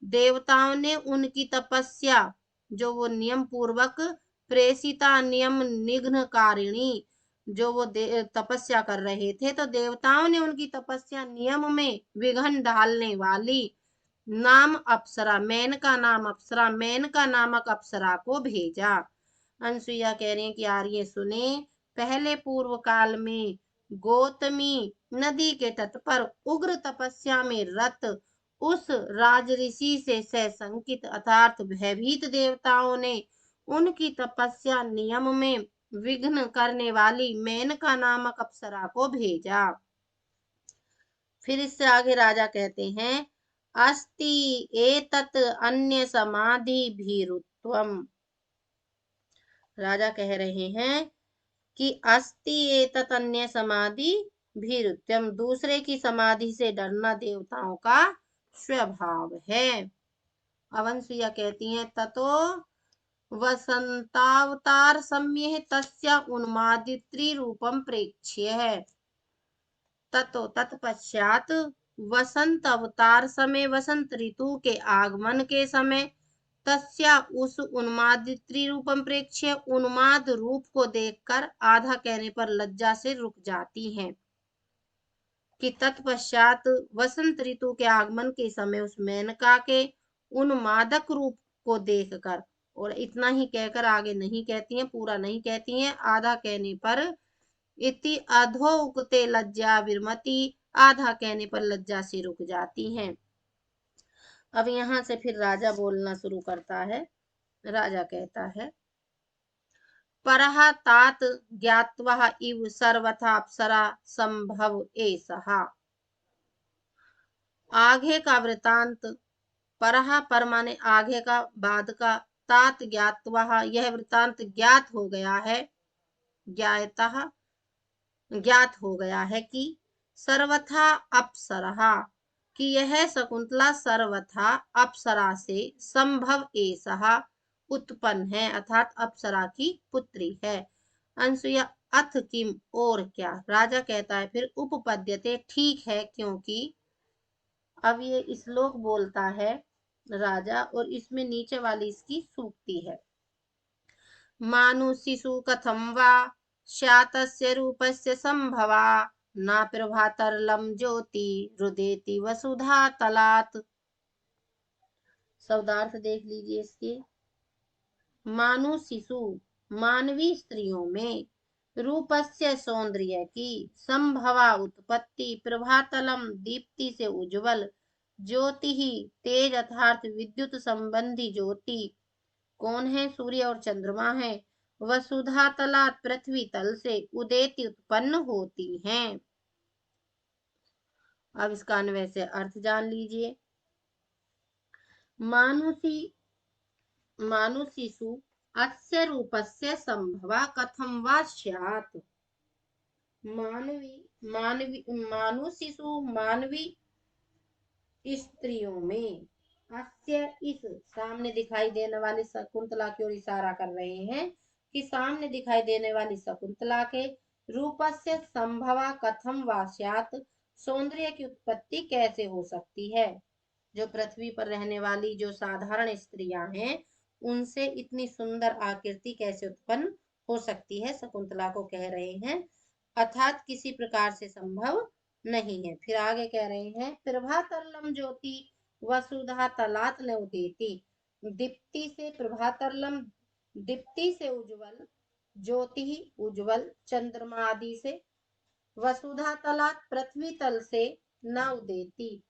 देवताओं ने उनकी तपस्या जो वो नियम पूर्वक प्रेषिता, नियम निघ्नकारिणी, जो वो तपस्या कर रहे थे तो देवताओं ने उनकी तपस्या नियम में विघ्न डालने वाली नाम अप्सरा, मेनका नाम अप्सरा, मेनका नामक अप्सरा को भेजा। अनसुईया कह रही है कि आर्य सुने, पहले पूर्व काल में गौतमी नदी के तट पर उग्र तपस्या में रत उस राजऋषि से सशंकित अर्थात भयभीत देवताओं ने उनकी तपस्या नियम में विघ्न करने वाली मेनका नामक अप्सरा को भेजा। फिर इससे आगे राजा कहते हैं अस्ति एतत् अन्य समाधि भीरुत्वम, राजा कह रहे हैं कि अस्ति एतत् अन्य समाधि भीरुत्वम, दूसरे की समाधि से डरना देवताओं का स्वभाव है। अवंसुईया कहती हैं ततो वसंतावतार सम्यह तस्य उन्मादित्री रूपम प्रेक्ष्य है, ततो तत्पश्चात वसंत अवतार समय, वसंत ऋतु के आगमन के समय, तस्या उस उन्मादित्री रूपम प्रेक्ष्य उन्माद रूप को देखकर आधा कहने पर लज्जा से रुक जाती हैं कि तत्पश्चात वसंत ऋतु के आगमन के समय उस मेनका के उन्मादक रूप को देखकर, और इतना ही कहकर आगे नहीं कहती हैं, पूरा नहीं कहती हैं, आधा कहने पर इति अधोक्ते लज्जा विरमति, आधा कहने पर लज्जा से रुक जाती हैं। अब यहाँ से फिर राजा बोलना शुरू करता है। राजा कहता है, परः तात ज्ञात्वा इव सर्वथा अप्सरा संभव एषः। आगे का वृतांत, परः पर माने आगे का, बाद का, तात ज्ञात्वा यह वृतांत ज्ञात हो गया है, ज्ञातः ज्ञात हो गया है कि सर्वथा अप्सरा, कि यह शकुंतला सर्वथा अप्सरा से संभव एषः उत्पन्न है, अर्थात अप्सरा की पुत्री है। अंशुया अथ किम, और क्या। राजा कहता है फिर, उपपद्यते ठीक है, क्योंकि अब ये श्लोक बोलता है राजा, और इसमें नीचे वाली इसकी सूक्ति है। मानुषिषु कथं वा स्यात्तस्य रूपस्य संभवा, न प्रभातरलं ज्योति रुदेति वसुधा तलात्। शब्दार्थ देख लीजिए इसके। मानुषिषु मानवी स्त्रियों में, रूपस्य सौंदर्य की, संभवा उत्पत्ति, प्रभातलम दीप्ति से उज्जवल, ज्योति ही तेज अर्थात विद्युत संबंधी ज्योति, कौन है, सूर्य और चंद्रमा है, वसुधा तलात पृथ्वी तल से, उदेति उत्पन्न होती हैं। अब इसका अन्वय से अर्थ जान लीजिए। मानुषी मानुषिषु अस्य रूपस्य संभवा कथम वा स्यात्। मानुषिषु मानवी स्त्रियों में, अस्य इस, सामने दिखाई देने वाली शकुंतला की ओर इशारा कर रहे हैं कि सामने दिखाई देने वाली शकुंतला के रूपस्य संभवा कथम वा स्यात्, सौंदर्य की उत्पत्ति कैसे हो सकती है। जो पृथ्वी पर रहने वाली जो साधारण स्त्रियां हैं, उनसे इतनी सुंदर आकृति कैसे उत्पन्न हो सकती है, शकुंतला को कह रहे हैं, अर्थात किसी प्रकार से संभव नहीं है। फिर आगे कह रहे हैं, प्रभातरलम ज्योति वसुधा तलात न उदेति, दीप्ति से प्रभातरलम, दीप्ति से उज्जवल, ज्योति उज्जवल, चंद्रमा आदि से, वसुधा तलात पृथ्वी तल से, न उदेति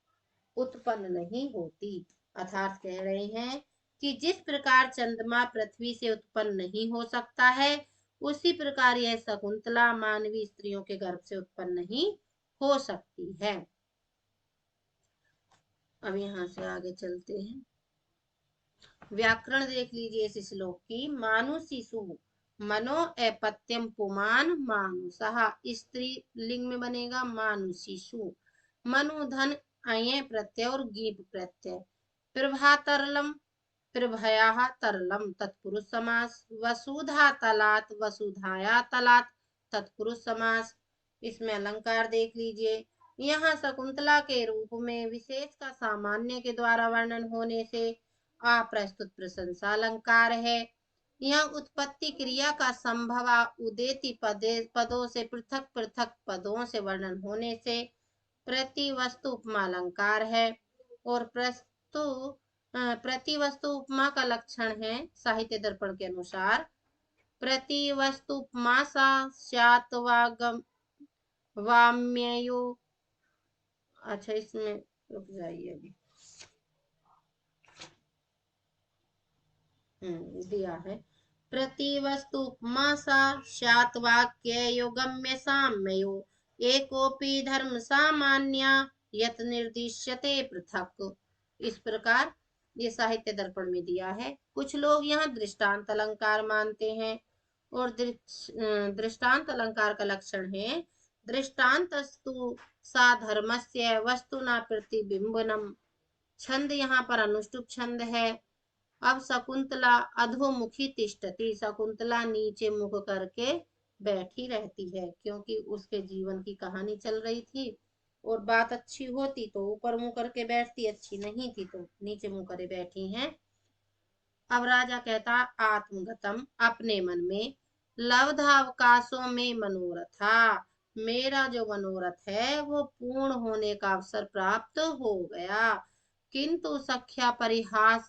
उत्पन्न नहीं होती, अर्थात कह रहे हैं कि जिस प्रकार चंद्रमा पृथ्वी से उत्पन्न नहीं हो सकता है, उसी प्रकार यह शकुंतला मानवी स्त्रियों के गर्भ से उत्पन्न नहीं हो सकती है। अब यहाँ से आगे चलते हैं। व्याकरण देख लीजिए इस श्लोक की। मानुषिषु मनो अपत्यम पुमान मानुषः, स्त्री लिंग में बनेगा मानुषिषु। मनु धन अय प्रत्यय और गीप प्रत्यय। प्रभातरलम प्रभया तरलम तत्पुरुष समास। वसुधा तलात वसुधाया तलात तत्पुरुष समास। इसमें अलंकार देख लीजिए। यहाँ शकुंतला के रूप में विशेष का सामान्य के द्वारा वर्णन होने से अप्रस्तुत प्रशंसा अलंकार है। यह उत्पत्ति क्रिया का संभवा उदेति पदों से पृथक पृथक पदों से वर्णन होने से प्रति वस्तु उपमा अलंकार है। और प्रति वस्तु उपमा का लक्षण है साहित्य दर्पण के अनुसार, प्रति वस्तु उपमा सा स्यात् वाम्ययो। अच्छा, इसमें रुक जाइए, अभी दिया है, प्रति वस्तु उपमा सा स्यात् वाक्ययो गम्य साम्ययो एकोपि धर्म सामान्य यत निर्दिश्यते पृथक। इस प्रकार ये साहित्य दर्पण में दिया है। कुछ लोग यहाँ दृष्टांत अलंकार मानते हैं, और दृष्टांत अलंकार का लक्षण है दृष्टान्तस्तु सा धर्मस्य वस्तुना प्रतिबिंबनम। छंद यहाँ पर अनुष्टुप छंद है। अब शकुंतला अधोमुखी तिष्ठति, शकुंतला नीचे मुख करके बैठी रहती है, क्योंकि उसके जीवन की कहानी चल रही थी, और बात अच्छी होती तो ऊपर मुंह करके बैठती, अच्छी नहीं थी तो नीचे मुंह करे बैठी हैं। अब राजा कहता आत्मगतम अपने मन में, लब्धावकाशों में मनोरथा, मेरा जो मनोरथ है वो पूर्ण होने का अवसर प्राप्त हो गया। किंतु सख्या परिहास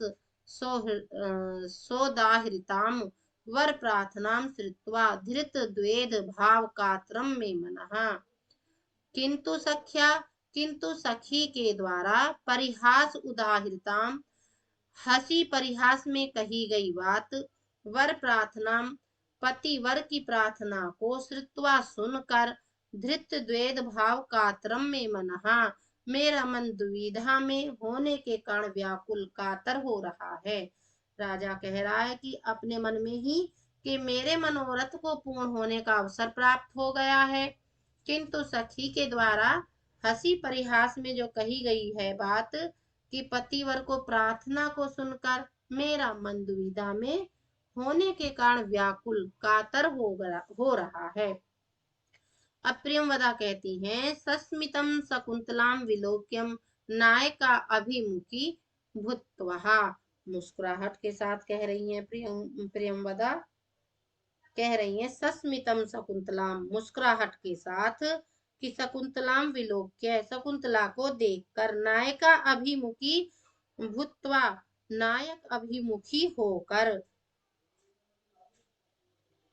सोदाहृताम वर प्रार्थनाम श्रुत्वा धृत द्वेद भाव कात्रम में मनः। किंतु सख्या, किंतु सखी के द्वारा परिहास उदाहृताम, हंसी परिहास में कही गई बात, वर प्रार्थना, पति वर की प्रार्थना को श्रुत्वा सुनकर, धृत द्वेद भाव कातरम में मनहा, मेरा मन दुविधा में होने के कारण व्याकुल कातर हो रहा है। राजा कह रहा है कि अपने मन में ही कि मेरे मनोरथ को पूर्ण होने का अवसर प्राप्त हो गया है, किंतु सखी के द्वारा हंसी परिहास में जो कही गई है बात कि पतिवर को प्रार्थना को सुनकर मेरा मन दुविधा में होने के कारण व्याकुल कातर हो रहा है। अब प्रियंवदा कहती हैं सस्मितम शकुंतलाम विलोक्यम नायका अभिमुखी भूत्वा, मुस्कुराहट के साथ कह रही हैं प्रियंवदा कह रही हैं सस्मितम शकुंतलाम, मुस्कुराहट के साथ, कि शकुंतलाम विलोक्य, शकुंतला को देखकर, नायका अभिमुखी भूत्वा, नायक अभिमुखी होकर।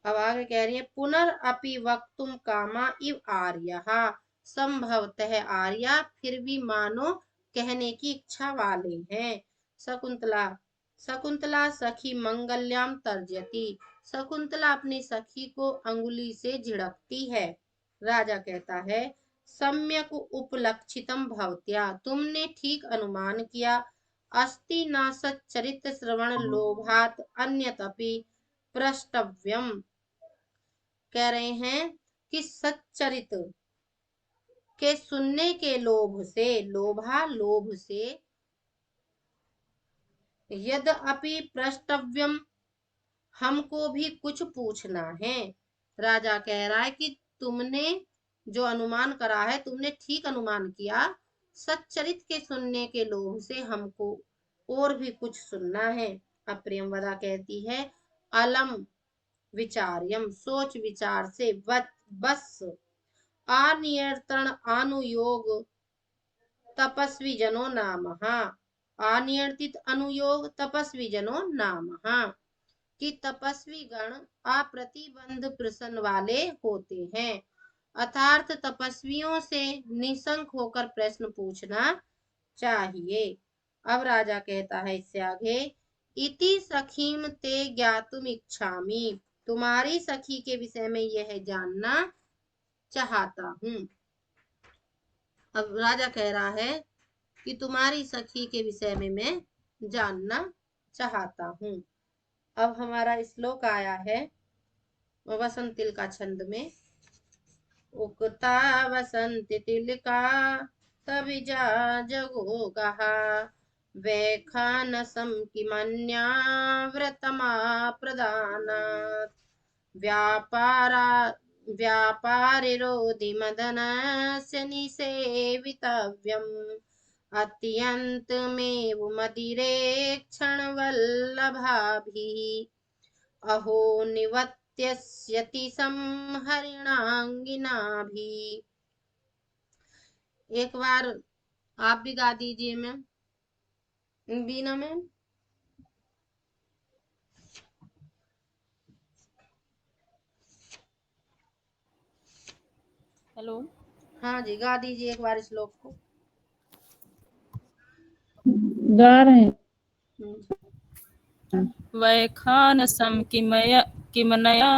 अब आगे कह रही है पुनरअपि वक्तुम कामा इव आर्यः, संभवतः आर्या फिर भी मानो कहने की इच्छा वाले हैं। शकुंतला, शकुंतला सखी मंगल्याम तर्जयति, शकुंतला अपनी सखी को अंगुली से झिड़कती है। राजा कहता है सम्यक उपलक्षितम भवत्या, तुमने ठीक अनुमान किया, अस्ति न सच्चरित श्रवण लोभात अन्यतपि प्रष्टव्यम, कह रहे हैं कि सच्चरित के सुनने के लोभ से, लोभा लोभ से, यद्यपि प्रष्टव्यम, हमको भी कुछ पूछना है। राजा कह रहा है कि तुमने जो अनुमान करा है, तुमने ठीक अनुमान किया, सच्चरित के सुनने के लोभ से हमको और भी कुछ सुनना है। अब प्रियंवदा कहती है अलम विचार्यम, सोच विचार से, बस अनियंत्रण अनुयोग तपस्वी जनो नामः, अनियंत्रित अनुयोग तपस्वी जनो नामः, कि तपस्वी गण अप्रतिबंध प्रसन्न वाले होते हैं, अर्थात तपस्वियों से निशंक होकर प्रश्न पूछना चाहिए। अब राजा कहता है इससे आगे इति सखीम ते ज्ञातुम इच्छामि, तुम्हारी सखी के विषय में यह जानना चाहता हूँ। अब राजा कह रहा है कि तुम्हारी सखी के विषय में मैं जानना चाहता हूँ। अब हमारा श्लोक आया है वसंत तिलका छंद में, उक्ता वसंत तिलका तबिजा जगो गहा, वैखानसम किमन्या व्रतमा प्रदानात्, व्यापारा व्यापारिरोधि मदनस्य निसेवितव्यम्, अत्यन्तमेव मदिरेक्षण वल्लभाभिः, अहो निवत्यस्यति हरिणांगिना भी। एक बार आप भी गा दीजिए मैम, बीना मैम। हेलो, हाँ जी गा दीजिए एक बार श्लोक को। गा रहे हैं। हम्म। वैखानसं किमनया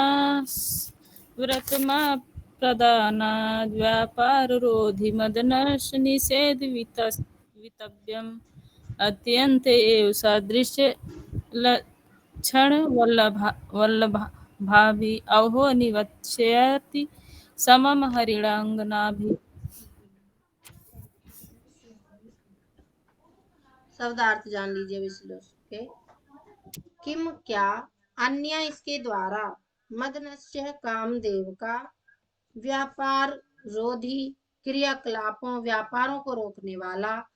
व्रतमा प्रदानाद्, व्यापाररोधि मदनश निषेधवितव्यम्, अत्यन्त एव सादृश्य लक्षण वल्लभाभि, अहो निवत्स्यति समम हरिणांगनाभि। शब्दार्थ जान लीजिए इस श्लोक के। किम क्या, अन्य इसके द्वारा, मदनस्य कामदेव का, व्यापार रोधी क्रियाकलापों व्यापारों को रोकने वाला,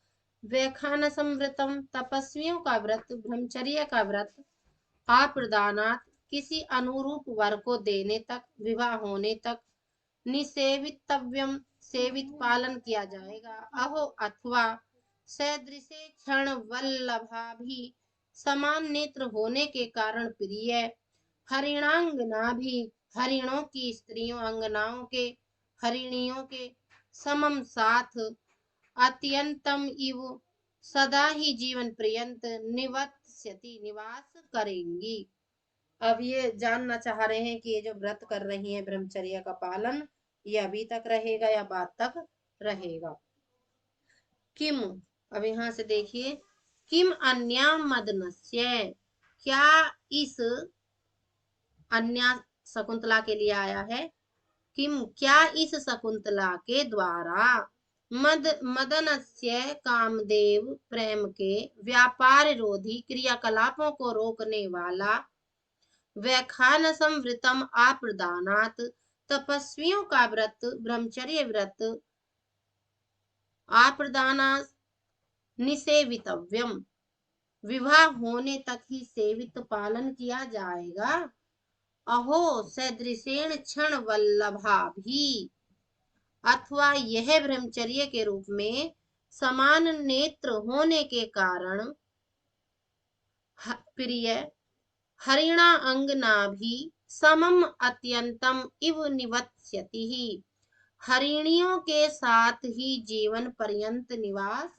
वैखानसम व्रतम तपस्वियों का व्रत, ब्रह्मचर्य का व्रत, अप्रदानात् किसी अनुरूप वर को देने तक, विवाह होने तक निसेवितव्यम सेवित पालन किया जाएगा। अहो अथवा सदृशे क्षण वल्लभा भी समान नेत्र होने के कारण प्रिय, हरिणांगना भी हरिणों की स्त्रियों अंगनाओं के हरिणियों के समम साथ अत्यंतम इव सदा ही जीवन पर्यंत निवत्स्यति निवास करेंगी। अब ये जानना चाह रहे हैं कि ये जो व्रत कर रही हैं ब्रह्मचर्य का पालन, ये अभी तक रहेगा या बाद तक रहेगा। किम, अब यहाँ से देखिए, किम अन्या मदनस्य, क्या इस अन्या शकुंतला के लिए आया है, किम क्या इस शकुंतला के द्वारा मदनस्य कामदेव प्रेम के व्यापार रोधी क्रियाकलापों को रोकने वाला वैखानसम व्रतम आप्रदानात् तपस्वियों का व्रत ब्रह्मचर्य व्रत आप्रदानात् निसेवितव्यम विवाह होने तक ही सेवित पालन किया जाएगा। अहो सदृशेण क्षण वल्लभा भी, अथवा यह ब्रह्मचर्य के रूप में समान नेत्र होने के कारण प्रिय हरिणा अंगना भी समम अत्यंतम इव निवत्स्यति ही हरिणियों के साथ ही जीवन पर्यंत निवास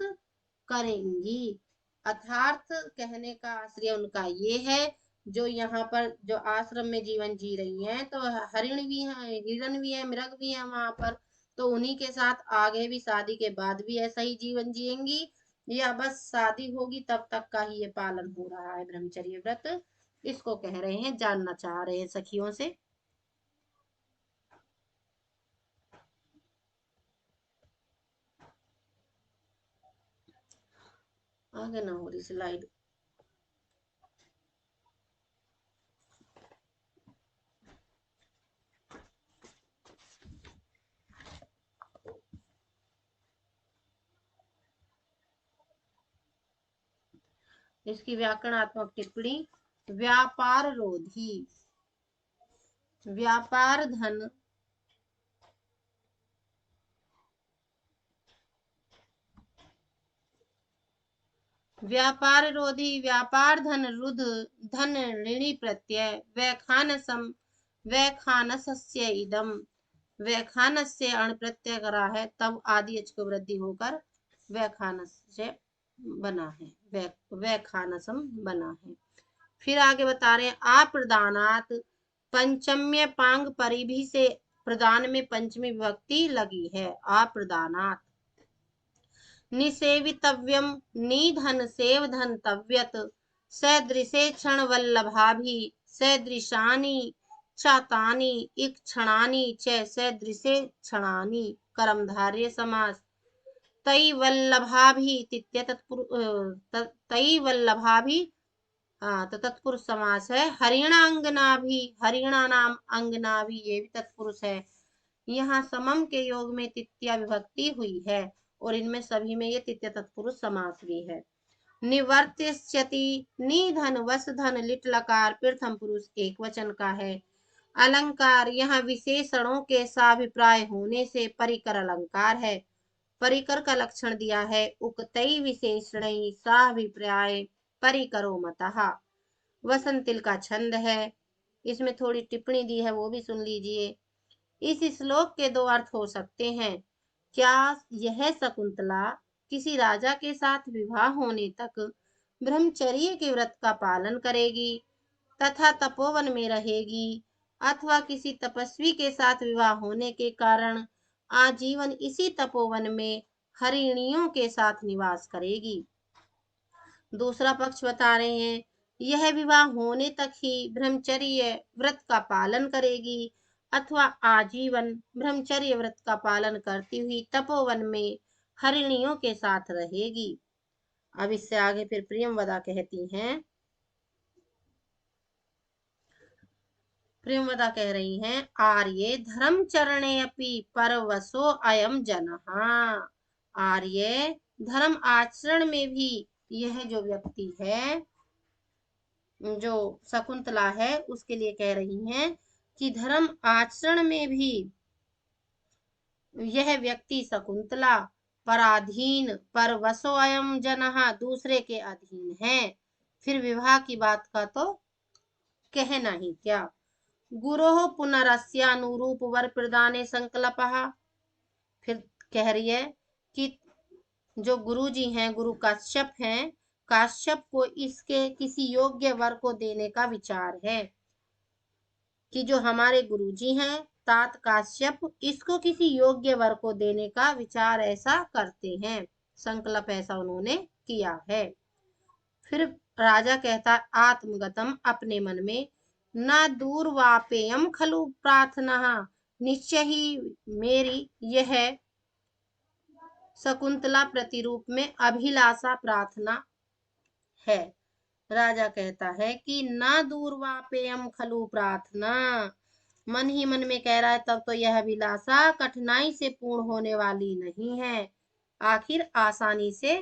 करेंगी। अर्थात कहने का आश्रय उनका ये है, जो यहाँ पर जो आश्रम में जीवन जी रही हैं, तो हरिण भी है, हिरण भी है, मृग भी है वहां पर, तो उन्हीं के साथ आगे भी शादी के बाद भी ऐसा ही जीवन जिएंगी, या बस शादी होगी तब तक का ही ये पालन हो रहा है ब्रह्मचर्य व्रत, इसको कह रहे हैं, जानना चाह रहे हैं सखियों से। आगे ना हो रही स्लाइड। इसकी व्याकरणात्मक टिप्पणी, व्यापार रोधी, व्यापार धन व्यापार रोधी व्यापार धन रुध धन ऋणी प्रत्यय वैखानसम वैखानसस्य इदम, वैखानस्य अण प्रत्यय करा है तब आदि अच को वृद्धि होकर वैखानस्य बना है, वैखानसम बना है। फिर आगे बता रहे हैं, अप्रदानात पंचम्य पांग परिभि से प्रदान में पंचमी विभक्ति लगी है। अप्रदानात निसेवितव्यम निधन सेवधन तव्यत सदृशे क्षण वल्लभाभि सदृशानि चातानि इक्षणानि च सदृशे क्षणानि कर्मधारय समास तई वल्लभाभि तई वल्लभाभि तो तत्पुरुष समास है। हरिणांगना भी, हरिणा नाम अंगना भी, ये भी तत्पुरुष है। यहाँ समम के योग में तृतीया विभक्ति हुई है और इनमें सभी में ये तृतीय तत्पुरुष समास भी है। निवर्त्यस्यति निधन वस धन लिट लकार प्रथम पुरुष एक वचन का है। अलंकार यहाँ विशेषणों के साभिप्राय होने से परिकर अलंकार है। परिकर का लक्षण दिया है, उक्तई विशेषणई साभिप्राय परिकरो मतः। वसंतिल का छंद है, इसमें थोड़ी टिप्पणी दी है, वो भी सुन लीजिए। इस श्लोक के दो अर्थ हो सकते हैं। क्या यह शकुंतला किसी राजा के साथ विवाह होने तक ब्रह्मचर्य के व्रत का पालन करेगी तथा तपोवन में रहेगी, अथवा किसी तपस्वी के साथ विवाह होने के कारण आजीवन इसी तपोवन में हरिणियों के साथ निवास करेगी। दूसरा पक्ष बता रहे हैं, यह विवाह होने तक ही ब्रह्मचर्य व्रत का पालन करेगी अथवा आजीवन ब्रह्मचर्य व्रत का पालन करती हुई तपोवन में हरिणियों के साथ रहेगी। अब इससे आगे फिर प्रियमवदा कहती हैं, प्रियमवदा कह रही हैं, आर्ये धर्मचरणे अपि परवशो अयम जनः। आर्य धर्म आचरण में भी यह जो व्यक्ति है जो शकुंतला है उसके लिए कह रही हैं कि धर्म आचरण में भी यह व्यक्ति शकुंतला पराधीन परवशो अयम जनः दूसरे के अधीन है। फिर विवाह की बात का तो कहना ही क्या। गुरोः पुनरस्यानुरूप वर प्रदाने संकल्पः। फिर कह रही है कि जो गुरु जी हैं, गुरु काश्यप हैं, काश्यप को इसके किसी योग्य वर को देने का विचार है कि जो हमारे गुरु जी हैं तात काश्यप इसको किसी योग्य वर को देने का विचार ऐसा करते हैं, संकल्प ऐसा उन्होंने किया है। फिर राजा कहता आत्मगतम अपने मन में, न दूरवापेयम खलु प्रार्थना, निश्चय ही मेरी यह शकुंतला प्रतिरूप में अभिलाषा प्रार्थना है। राजा कहता है कि न दूरवापेयम खलु प्रार्थना, मन ही मन में कह रहा है तब तो यह अभिलाषा कठिनाई से पूर्ण होने वाली नहीं है, आखिर आसानी से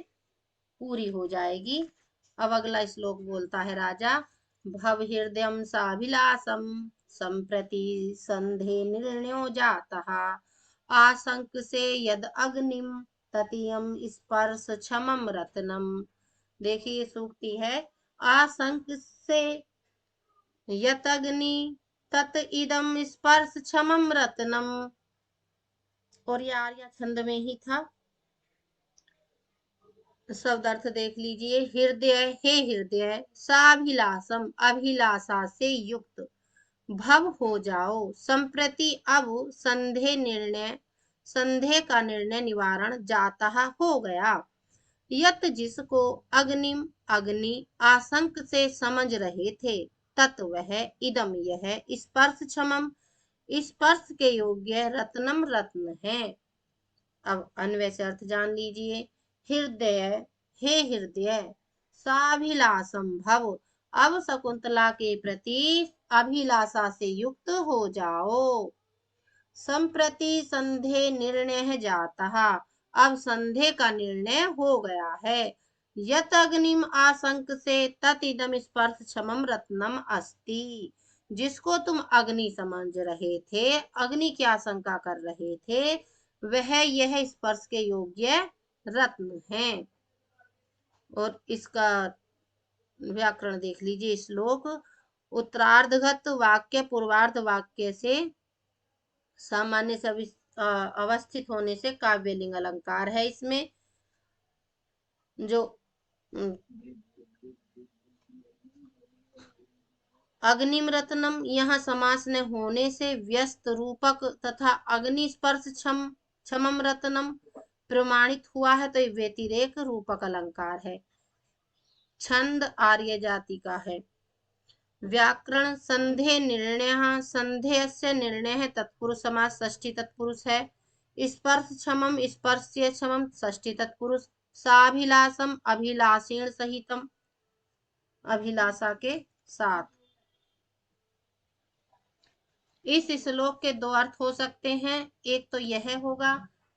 पूरी हो जाएगी। अब अगला श्लोक बोलता है राजा, भव हृदयम साभिलाषम संप्रति संधे निर्णयो जातः, आशंक से यद अग्निम ततीयम स्पर्श क्षमम रत्नम। देखिए सूक्ति है, आशंक से यत अग्नि तत इदम स्पर्श क्षमम रत्नम। और ये आर्या छंद में ही था। शब्द अर्थ देख लीजिए, हृदय हे हृदय, साभिलाषम अभिलाषा से युक्त, भव हो जाओ, संप्रति अब संदेह निर्णय संदेह का निर्णय निवारण जाता हो गया, यत जिसको अग्निम अग्नि आशंक से समझ रहे थे, तत् वह इदम यह स्पर्श क्षमम स्पर्श के योग्य रत्नम रत्न है। अब अन्वय से अर्थ जान लीजिए, हृदय हे हृदय, साभिलाषम भव, अब शकुंतला के प्रति अभिलाषा से युक्त हो जाओ, संप्रति संधे निर्णय जाता, अब संधे का निर्णय हो गया है, यत अग्निम आशंक से ततिदम स्पर्श क्षमम रत्नम अस्ति, जिसको तुम अग्नि समझ रहे थे, अग्नि की आशंका कर रहे थे, वह यह स्पर्श के योग्य रत्न है। और इसका व्याकरण देख लीजिए, श्लोक उत्तरार्धगत वाक्य पूर्वार्ध वाक्य से सामान्य से अवस्थित होने से काव्यलिंग अलंकार है। इसमें जो अग्निम रत्नम यहाँ समास न होने से व्यस्त रूपक तथा अग्नि स्पर्श क्षमम रत्नम प्रमाणित हुआ है, तो व्यतिरेक रूपक अलंकार है। छंद आर्य जाति का है। व्याकरण संधेय निर्णय, संधेय से निर्णय है तत्पुरुष समास, षष्ठी तत्पुरुष है। स्पर्श क्षमम स्पर्श्य क्षमम षष्ठी तत्पुरुष। साभिलाषम अभिलाषेण सहितम अभिलाषा के साथ। इस श्लोक के दो अर्थ हो सकते हैं। एक तो यह होगा,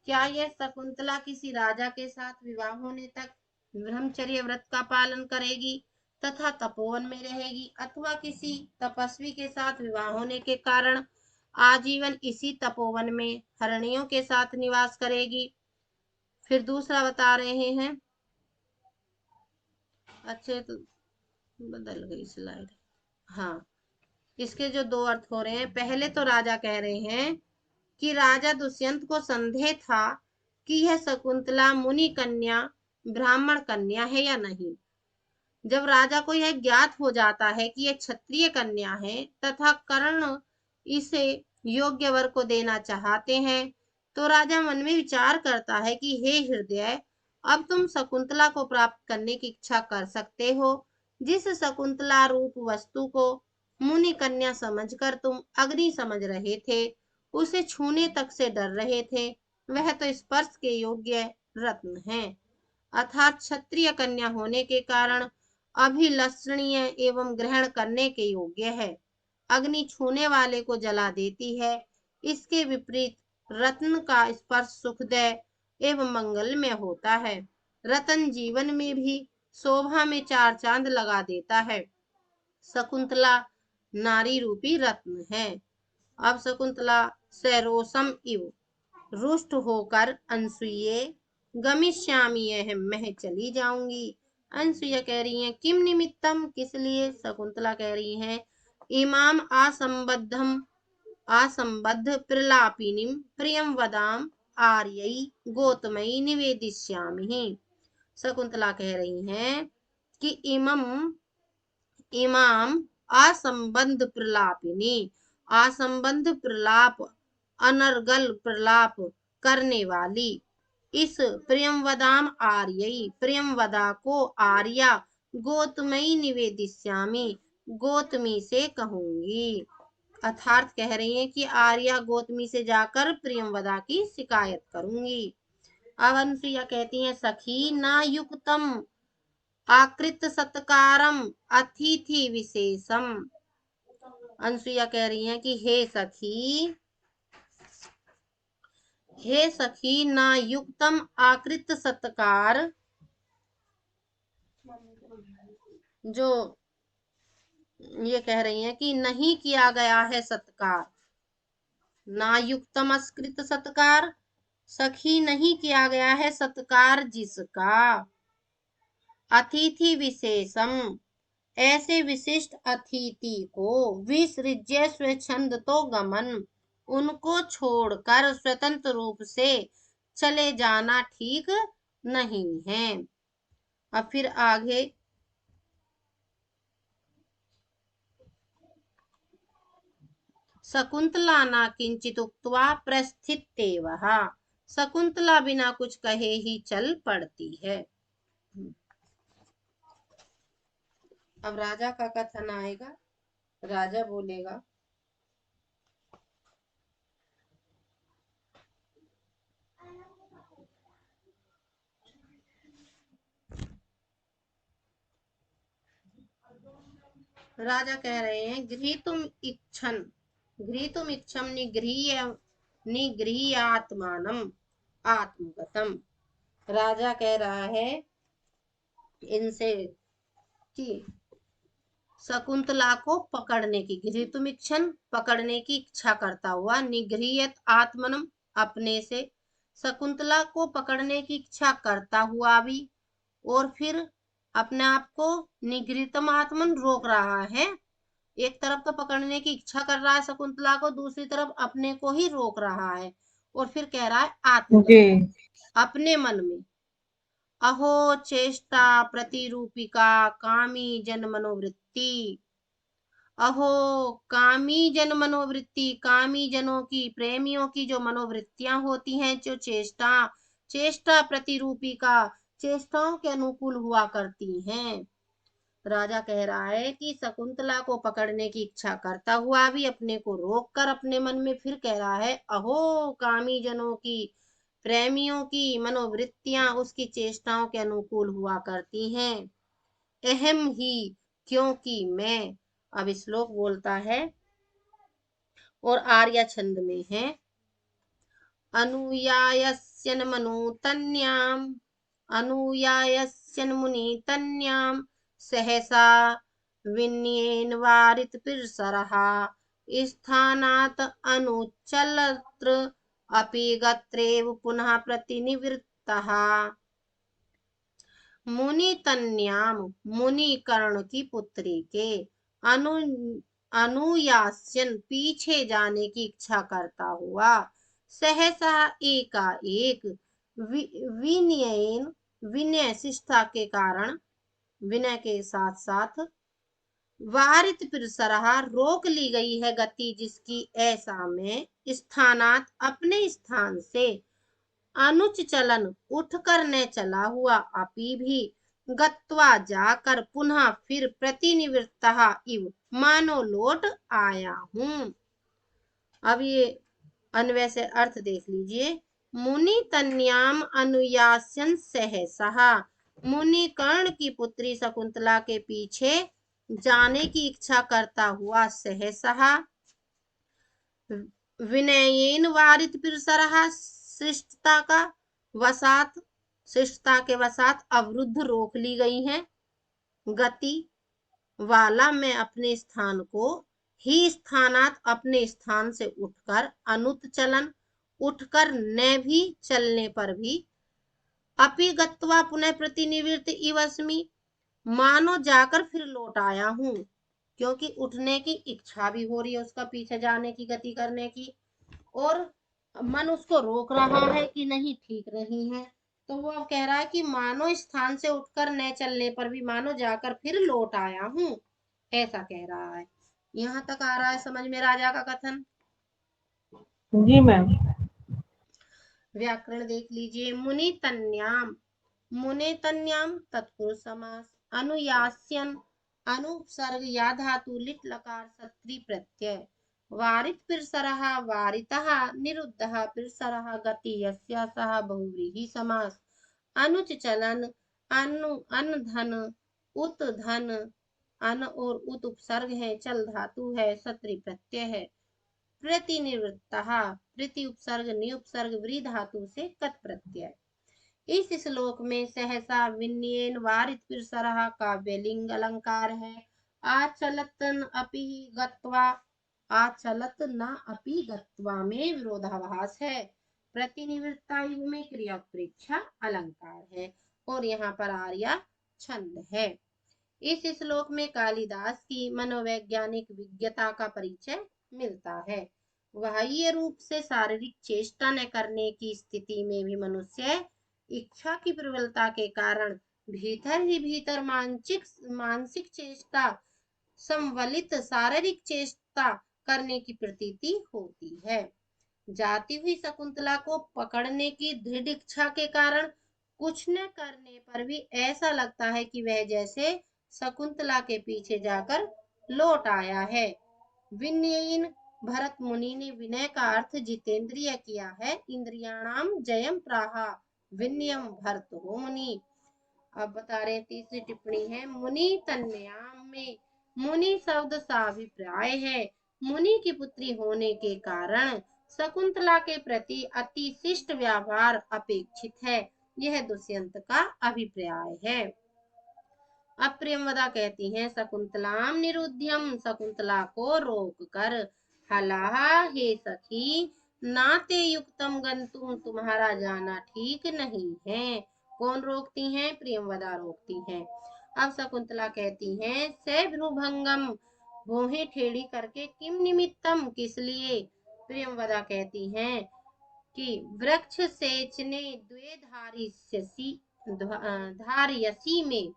क्या यह शकुंतला किसी राजा के साथ विवाह होने तक ब्रह्मचर्य व्रत का पालन करेगी तथा तपोवन में रहेगी, अथवा किसी तपस्वी के साथ विवाह होने के कारण आजीवन इसी तपोवन में हरणियों के साथ निवास करेगी। फिर दूसरा बता रहे हैं, अच्छे तो बदल गई स्लाइड। हाँ, इसके जो दो अर्थ हो रहे हैं, पहले तो राजा कह रहे हैं कि राजा दुष्यंत को संदेह था कि यह शकुंतला मुनि कन्या ब्राह्मण कन्या है या नहीं। जब राजा को यह ज्ञात हो जाता है कि यह क्षत्रिय कन्या है तथा कर्ण इसे योग्य वर को देना चाहते हैं, तो राजा मन में विचार करता है कि हे हृदय, अब तुम शकुंतला को प्राप्त करने की इच्छा कर सकते हो। जिस शकुंतला रूप वस्तु को मुनि कन्या समझकर तुम अग्नि समझ रहे थे, उसे छूने तक से डर रहे थे, वह तो स्पर्श के योग्य रत्न है, अर्थात क्षत्रिय कन्या होने के कारण अभिलषणीय एवं ग्रहण करने के योग्य है। अग्नि छूने वाले को जला देती है। इसके विपरीत रत्न का स्पर्श सुखदय एवं मंगलमय होता है। रतन जीवन में भी शोभा में चार चांद लगा देता है। शकुंतला नारी रूपी रत्न है। अब शकुंतला सरोसम इव रुष्ट होकर अनसुये गमिष्यामि अहम मैं चली जाऊंगी। अनसुईया कह रही हैं किम निमित्तम किस लिए। शकुंतला कह रही हैं इमाम असंबद्ध प्रलापिनीम प्रियम वदाम आर्यई गोतमयी निवेदिष्यामि। शकुंतला कह रही हैं कि इमाम असंबद्ध प्रलापिनी असंबद्ध प्रलाप अनर्गल प्रलाप करने वाली इस प्रियमवदाम आर्यई प्रियमवदा को आर्या गोतमयी निवेदिष्यामि गोतमी से कहूंगी। अर्थात कह रही हैं कि आर्या गोतमी से जाकर प्रियमवदा की शिकायत करूंगी। अब अनुसुईया कहती हैं सखी न युक्तम आकृत सत्कारम अतिथि विशेषम। अनुसुईया कह रही हैं कि हे सखी न युक्तम आकृत सत्कार जो ये कह रही हैं कि नहीं किया गया है सत्कार। ना युक्तम अस्कृत सत्कार सखी नहीं किया गया है सत्कार जिसका अतिथि विशेषम ऐसे विशिष्ट अतिथि को विसृज्य स्वच्छंद तो गमन उनको छोड़कर स्वतंत्र रूप से चले जाना ठीक नहीं है। अब फिर आगे शकुंतला ना किंचित उक्त्वा प्रस्थित्येवः शकुंतला बिना कुछ कहे ही चल पड़ती है। अब राजा का कथन आएगा। राजा बोलेगा राजा कह रहे हैं घृतुम इच्छम निगृह्यात्मानम आत्मगतम। राजा कह रहा है इनसे कि शकुंतला को पकड़ने की घृतुम इच्छन पकड़ने की इच्छा करता हुआ निगृह्यत आत्मनम अपने से शकुंतला को पकड़ने की इच्छा करता हुआ भी और फिर अपने आप को निगृहितम आत्मन रोक रहा है। एक तरफ तो पकड़ने की इच्छा कर रहा है शकुंतला को दूसरी तरफ अपने को ही रोक रहा है और फिर कह रहा है आत्मगत अपने मन में अहो चेष्टा प्रतिरूपिका कामी जन मनोवृत्ति। अहो कामी जन मनोवृत्ति कामी जनों की प्रेमियों की जो मनोवृत्तियां होती हैं जो चेष्टा प्रतिरूपी का चेष्टाओं के अनुकूल हुआ करती हैं। राजा कह रहा है कि शकुंतला को पकड़ने की इच्छा करता हुआ भी अपने को रोक कर अपने मन में फिर कह रहा है अहो कामी जनों की प्रेमियों की मनोवृत्तियां उसकी चेष्टाओं के अनुकूल हुआ करती हैं। अहम ही क्योंकि मैं। अब श्लोक बोलता है और आर्या छंद में है अनुयायस्यन मनुतन्याम अनुयायस्यन मुनितन्याम सहसा विन्येन वारित पिरसरः स्थानात् अनुचलत्र अपि गत्रेव पुनः प्रतिनिवृत्तः। मुनितन्याम मुनि कर्ण की पुत्री के अनु अनुयास्यन पीछे जाने की इच्छा करता हुआ सहसा एकाएक विनयन विनय शिष्टता के कारण विनय के साथ साथ वारित पिरसरहा रोक ली गई है गति जिसकी ऐसा में स्थानात अपने स्थान से अनुच चलन उठकर न चला हुआ अपि भी गत्वा जाकर पुनः फिर प्रतिनिवृत्तः इव मानो लौट आया हूं। अब ये अन्वय से अर्थ देख लीजिए। मुनि तन्याम अनुयास्यन सहसहा मुनि कर्ण की पुत्री शकुंतला के पीछे जाने की इच्छा करता हुआ सहसहा विनयेन वारित पिरसरहा शिष्टता के वसात अवरुद्ध रोक ली गई है गति वाला मैं अपने स्थान को ही स्थानात अपने स्थान से उठकर अनुत चलन उठकर न भी चलने पर भी अपि गत्वा पुनः प्रतिनिवृत्त इवस्मि मानो जाकर फिर लौट आया हूं, क्योंकि उठने की इच्छा भी हो रही है उसका पीछे जाने की गति करने की, और मन उसको रोक रहा है कि नहीं ठीक नहीं है। तो वो अब कह रहा है कि मानो स्थान से उठकर न चलने पर भी मानो जाकर फिर लौट आया हूं, ऐसा कह रहा है। यहाँ तक आ रहा है समझ में राजा का कथन। जी मैम। व्याकरण देख लीजिए। मुनि तन्याम, मुने तन्याम तत्पुरुष समास। अनुयास्यन, अनुपसर्ग या धातु लिट लकार सत्री प्रत्यय। वारित पिरसरः वारितः निरुद्धः पिरसरः गति यस्य सः बहुव्रीहि समास। अनुच चलन, अनु अन धन, उत धन, अन और उत उपसर्ग है, चल धातु है, सत्री प्रत्यय है। प्रतिनिवृत्तः, प्रति उपसर्ग नि उपसर्ग व्री धातु से कत प्रत्यय। इस श्लोक में सहसा विन्येन वारित पिरसरः काव्यलिंग अलंकार है। आचलतन अपि गत्वा, आचलत न अपि गत्वा में विरोधाभास है। प्रतिनिवृत्ता युग में क्रिया उत्प्रेक्षा अलंकार है, और यहाँ पर आर्या छंद है। इस श्लोक में कालिदास की मनोवैज्ञानिक विज्ञता का परिचय मिलता है। बाह्य रूप से शारीरिक चेष्टा न करने की स्थिति में भी मनुष्य इच्छा की प्रबलता के कारण भीतर ही भीतर मानसिक चेष्टा संवलित शारीरिक चेष्टा करने की प्रतीति होती है। जाती हुई शकुंतला को पकड़ने की दृढ़ इच्छा के कारण कुछ न करने पर भी ऐसा लगता है कि वह जैसे शकुंतला के पीछे जाकर लौट आया है। विनयीन, भरत मुनि ने विनय का अर्थ जितेंद्रिय किया है। इंद्रियाणाम जयम प्राहा विनयम भरत हो मुनि। अब बता रहे तीसरी टिप्पणी है। मुनि तन्याम में मुनि शब्द साभिप्राय है। मुनि की पुत्री होने के कारण शकुंतला के प्रति अति शिष्ट व्यवहार अपेक्षित है, यह दुष्यंत का अभिप्राय है। अब प्रियंवदा कहती हैं शकुंतलाम निरुध्यम, शकुंतला को रोक कर। हलाहा हे सखी, नाते युक्तम गंतुम, तुम्हारा जाना ठीक नहीं है। कौन रोकती हैं? प्रियंवदा रोकती हैं। अब शकुंतला कहती हैं सैभ्रुभंगम, भौहें टेढ़ी करके, किम निमित्तम, किस लिए? प्रियंवदा कहती हैं कि वृक्ष सेचने द्वे धारियसी में,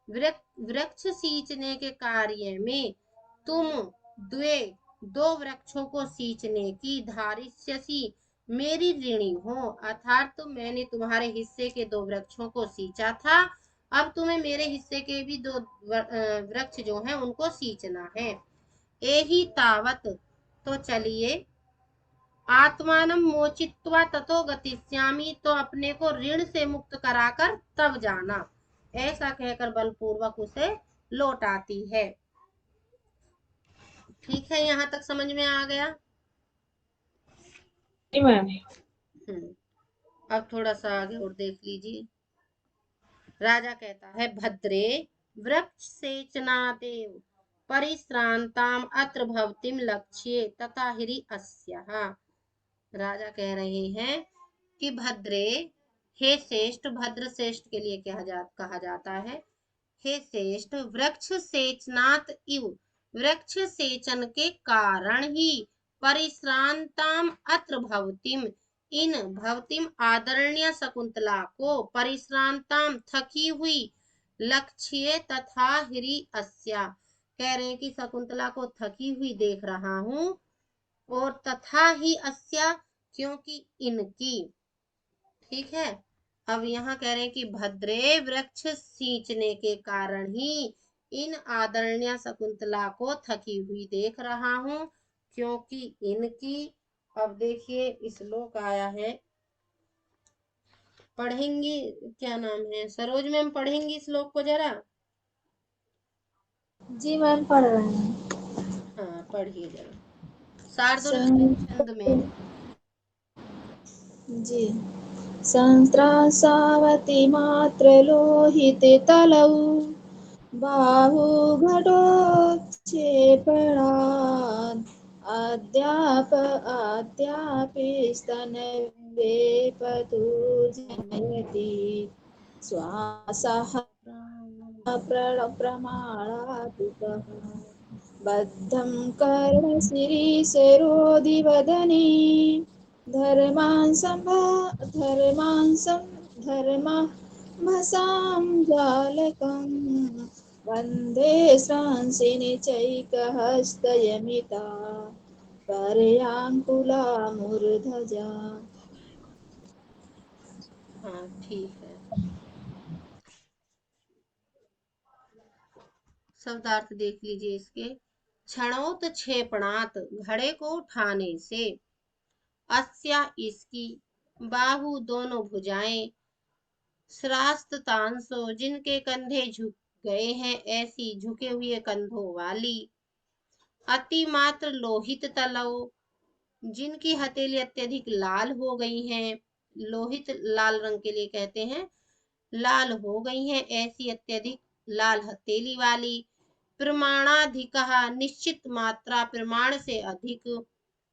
वृक्ष सींचने के कार्य में तुम द्वे दो वृक्षों को सींचने की धारिष्यसी मेरी ऋणी हो, अर्थात तो मैंने तुम्हारे हिस्से के दो वृक्षों को सींचा था, अब तुम्हें मेरे हिस्से के भी दो वृक्ष जो हैं उनको सींचना है। एही तावत, तो चलिए, आत्मानं मोचित्वा ततो गतिष्यामि, तो अपने को ऋण से मुक्त कराकर तब जाना, ऐसा कहकर बलपूर्वक उसे लौट आती है। ठीक है, यहाँ तक समझ में आ गया? जी मैम। अब थोड़ा सा आगे और देख लीजिए। राजा कहता है भद्रे वृक्ष सेचनादेव परिश्रांताम अत्र भवतिम लक्ष्ये तथा हिरि अस्याः। राजा कह रहे हैं कि भद्रे, हे श्रेष्ठ, भद्र श्रेष्ठ के लिए कहा जाता है। हे श्रेष्ठ, वृक्ष सेचनात् इव, वृक्ष सेचन के कारण ही, परिश्रांताम अत्र भवतिम, इन भवतिम आदरणीय शकुंतला को, परिश्रांताम थकी हुई, लक्ष्य तथा हिरि अस्या, कह रहे हैं कि शकुंतला को थकी हुई देख रहा हूं, और तथा ही अस्या, क्योंकि इनकी। ठीक है, अब यहाँ कह रहे हैं कि भद्रे वृक्ष सींचने के कारण ही इन आदरणीय शकुंतला को थकी हुई देख रहा हूं, क्योंकि इनकी। अब देखिए श्लोक आया है, पढ़ेंगी? क्या नाम है, सरोज मैम पढ़ेंगी श्लोक को जरा? जी मैम, पढ़ रहे हैं। हाँ पढ़िए जरा, शार्दुल सं- छंद में है। जी। संस्त्रासावति मात्र लोहिते तलौ बाहुघटोत्क्षेपणात् अद्यापि स्तनवेपतु जनयति श्वासः प्रमाणातिकः बद्धं कर्णशिरीशरोधिवदने धर्मांसं जालकं वन्दे श्रांसिनि चैकहस्तयमिता परयाङ्कुला मूर्धजा। हाँ ठीक है। शब्दार्थ देख लीजिए इसके। क्षणोत क्षेपणात घड़े को उठाने से, अस्या इसकी, बाहु दोनों भुजाएं, श्रास्ततांसो जिनके कंधे झुक गए हैं ऐसी झुके हुए कंधों वाली, अतिमात्र लोहित तलव जिनकी हथेली अत्यधिक लाल हो गई हैं, लोहित लाल रंग के लिए कहते हैं, लाल हो गई हैं ऐसी अत्यधिक लाल हथेली वाली, प्रमाणाधिक निश्चित मात्रा प्रमाण से अधिक,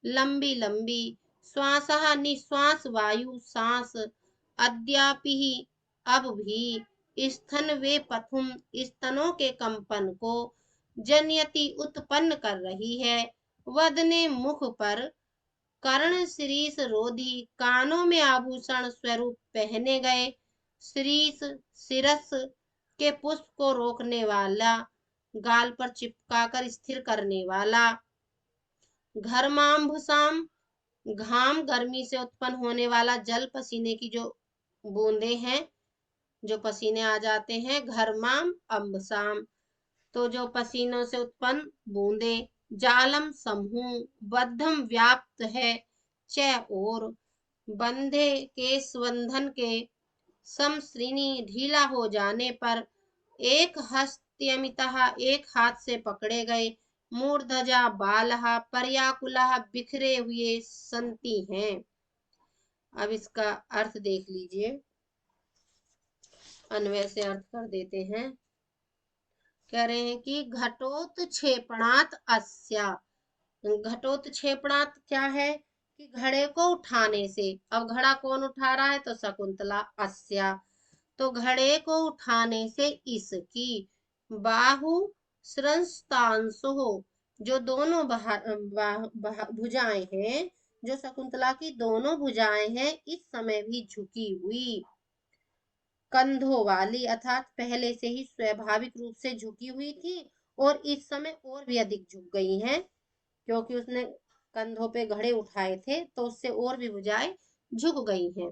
लंबी लंबी, श्वास निश्वास वायु सांस, अद्यापि अब भी, स्तन वे पथुम स्तनों के कंपन को, जनयति उत्पन्न कर रही है, वदने मुख पर, कर्ण श्रीस रोधी कानों में आभूषण स्वरूप पहने गए, श्रीस शिरस के पुष्प को रोकने वाला, गाल पर चिपकाकर स्थिर करने वाला, घर्मांभुसाम घाम गर्मी से उत्पन्न होने वाला जल पसीने की जो बूंदे हैं, जो पसीने आ जाते हैं, घर्माम अम्बसाम तो जो पसीनों से उत्पन्न बूंदे, जालम समूह, बद्धम व्याप्त है, च और, बंधे केस बंधन के, समश्रीनी ढीला हो जाने पर, एक हस्त्यमितः एक हाथ से पकड़े गए, मूर्धजा बालहा पर्याकुला बिखरे हुए संति हैं। अब इसका अर्थ देख लीजिए, अन्वय से अर्थ कर देते हैं। कह रहे हैं कि घटोत्क्षेपणात् अस्या, घटोत्क्षेपणात् क्या है कि घड़े को उठाने से, अब घड़ा कौन उठा रहा है तो शकुंतला, अस्या तो घड़े को उठाने से इसकी, बाहु श्रंस्तांसो जो दोनों भुजाएं हैं, जो शकुंतला की दोनों भुजाएं हैं इस समय भी झुकी हुई, कंधों वाली अर्थात पहले से ही स्वाभाविक रूप से झुकी हुई थी और इस समय और भी अधिक झुक गई हैं, क्योंकि उसने कंधों पे घड़े उठाए थे तो उससे और भी भुजाएं झुक गई हैं।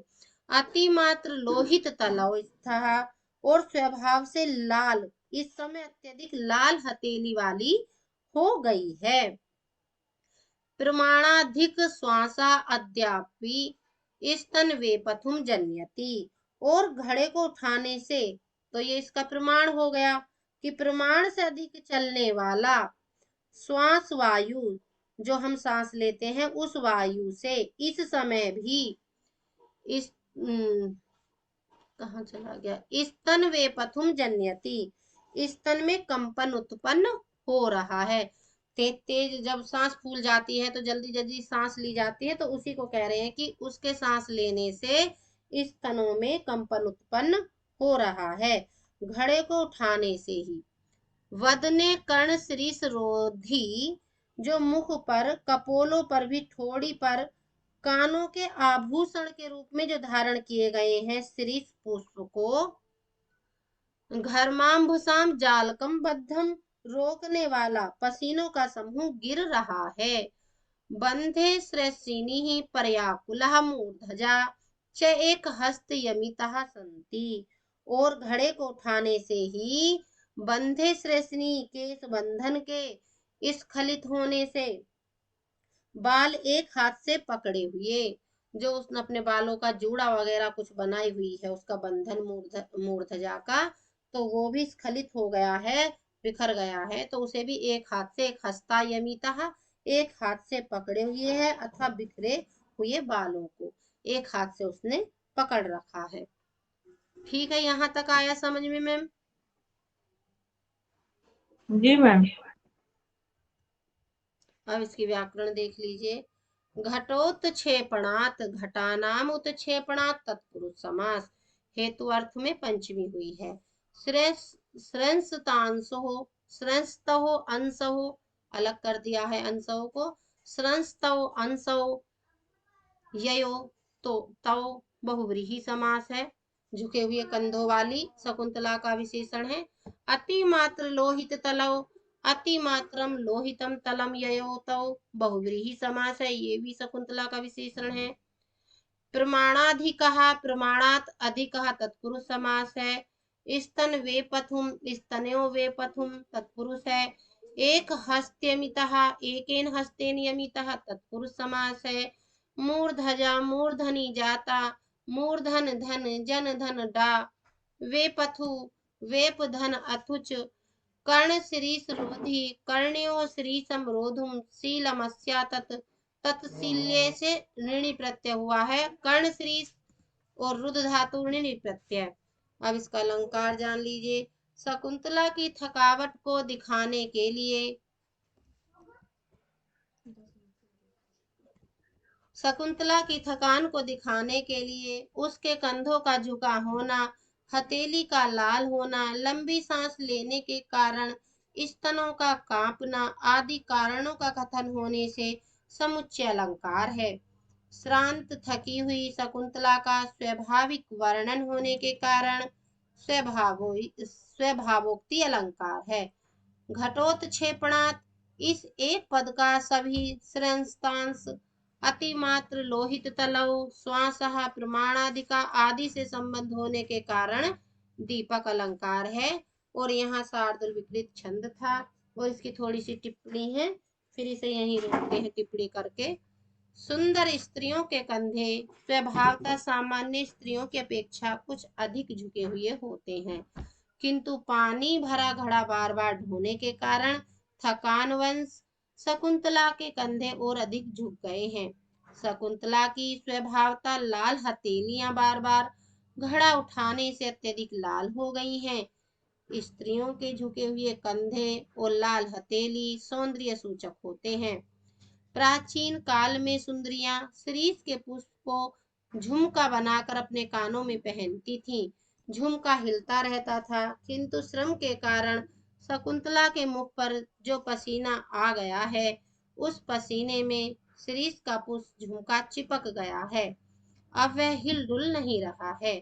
अतिमात्र लोहित तलव था और स्वभाव से लाल, इस समय अत्यधिक लाल हथेली वाली हो गई है, प्रमाणाधिक श्वासा अद्यापि स्तन वे पथुम जनयति, और घड़े को उठाने से तो ये इसका प्रमाण हो गया कि प्रमाण से अधिक चलने वाला श्वास वायु जो हम सांस लेते हैं उस वायु से इस समय भी इस कहाँ चला गया, स्तन वे पथुम जनयति, स्तन में कंपन उत्पन्न हो रहा है, तेज तेज जब सांस फूल जाती है तो जल्दी जल्दी सांस ली जाती है, तो उसी को कह रहे हैं कि उसके सांस लेने से स्तनों में कंपन उत्पन्न हो रहा है, घड़े को उठाने से ही। वदने कर्ण श्रीस रोधी जो मुख पर, कपोलों पर भी, ठोड़ी पर, कानों के आभूषण के रूप में जो धारण किए गए हैं श्रीस पुष्प को, घर्मांभुसाम जालकम बद्धम रोकने वाला पसीनों का समूह गिर रहा है, बंधे श्रेष्ठिनी ही पर्याकुला मूर्धजा च एक हस्त यमिता संति, और घड़े को उठाने से ही बंधे श्रेष्ठिनी के इस बंधन के स्खलित होने से, बाल एक हाथ से पकड़े हुए, जो उसने अपने बालों का जूड़ा वगैरह कुछ बनाई हुई है उसका बंधन मूर्धजा का, तो वो भी स्खलित हो गया है, बिखर गया है, तो उसे भी एक हाथ से, एक हस्ता यमिता एक हाथ से पकड़े हुए है अथवा बिखरे हुए बालों को एक हाथ से उसने पकड़ रखा है। ठीक है, यहाँ तक आया समझ में मैम? जी मैम। अब इसकी व्याकरण देख लीजिए। घटोत्क्षेपणात्, घटानाम उत्क्षेपणात् तत्पुरुष समास। हेतु अर्थ में पंचमी हुई है। स्रंसतांसो, स्रंस्तो अंसो, अलग कर दिया है अंसो को। स्रंस्तो अंसो ययो, तो तव बहुव्रीहि समास है। झुके हुए कंधों वाली शकुंतला का विशेषण है। अति मात्र लोहित तलव, अति मात्रम लोहितम तलम ययो तव बहुव्रीहि समास है, ये भी शकुंतला का विशेषण है। प्रमाणाधिकः, प्रमाणात अधिकः तत्पुरुष समास है। स्तन वे पथुम, स्तनयो वे पथुम तत्पुरुष है। एक हस्त्यमितः, एकेन हस्तेन यमितः तत्पुरुष समास है। मूर्धजा, मूर्धनि जाता, मूर्धन धन जन धन डा, वे पथु, वेप धन अथुच, कर्ण श्रीस रोधि, कर्ण्यो श्रीसम रोधुम, शीलमस्या तत्, तत्शील्य से ऋणी प्रत्यय हुआ है। कर्ण श्रीस और रुद्र धातु ऋणी प्रत्यय। अब इसका अलंकार जान लीजिए। शकुंतला की थकावट को दिखाने के लिए, शकुंतला की थकान को दिखाने के लिए उसके कंधों का झुका होना, हथेली का लाल होना, लंबी सांस लेने के कारण स्तनों का कांपना आदि कारणों का कथन होने से समुच्चय अलंकार है। श्रांत थकी हुई शकुंतला का स्वाभाविक वर्णन होने के कारण स्वभावोक्ति अलंकार है। घटोत्क्षेपणात्, इस एक पद का सभी श्रेष्ठांश अतिमात्र लोहित तलव श्वासः प्रमाणाधिका आदि से संबंध होने के कारण दीपक अलंकार है। और यहाँ शार्दुल विकृत छंद था और इसकी थोड़ी सी टिप्पणी है, फिर इसे यहीं रोकते हैं टिप्पणी करके। सुंदर स्त्रियों के कंधे स्वभावतः सामान्य स्त्रियों की अपेक्षा कुछ अधिक झुके हुए होते हैं, किंतु पानी भरा घड़ा बार बार ढोने के कारण थकानवश शकुंतला के कंधे और अधिक झुक गए हैं। शकुंतला की स्वभावतः लाल हथेलियां बार बार घड़ा उठाने से अत्यधिक लाल हो गई हैं। स्त्रियों के झुके हुए कंधे और लाल हथेली सौंदर्य सूचक होते हैं। प्राचीन काल में सुंदरियां शिरीष के पुष्प को झुमका बनाकर अपने कानों में पहनती थीं। झुमका हिलता रहता था, किंतु श्रम के कारण शकुंतला के मुख पर जो पसीना आ गया है, उस पसीने में शिरीष का पुष्प झुमका चिपक गया है। अब वह हिल डुल नहीं रहा है।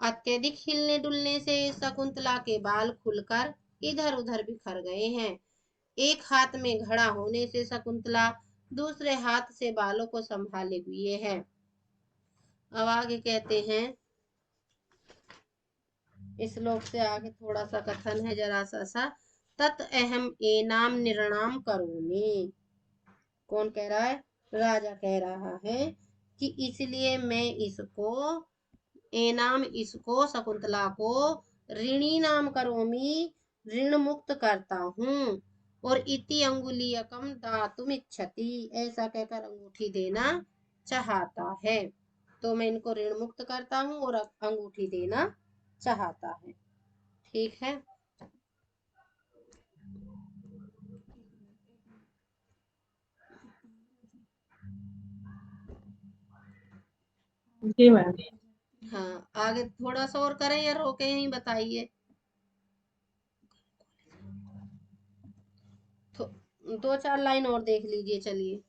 अत्यधिक हिलने डुलने से शकुंतला के बाल खुलकर इधर उधर बिखर गए हैं। एक हाथ में घड़ा होने से शकुंतला दूसरे हाथ से बालों को संभाले हुए है। अब आगे कहते हैं, इस श्लोक से आगे थोड़ा सा कथन है जरा सा। तत अहम एनाम निर्णाम करोमि। कौन कह रहा है? राजा कह रहा है कि इसलिए मैं इसको, एनाम इसको, शकुंतला को, ऋणी नाम करोमि, ऋण मुक्त करता हूँ। और इति अंगुलीयकम दातुम इच्छति, ऐसा कहकर अंगूठी देना चाहता है। तो मैं इनको ऋण मुक्त करता हूँ और अंगूठी देना चाहता है। ठीक है। जी मैम। हाँ, आगे थोड़ा सा और करें या रोके यहीं बताइए। दो चार लाइन और देख लीजिए। चलिए।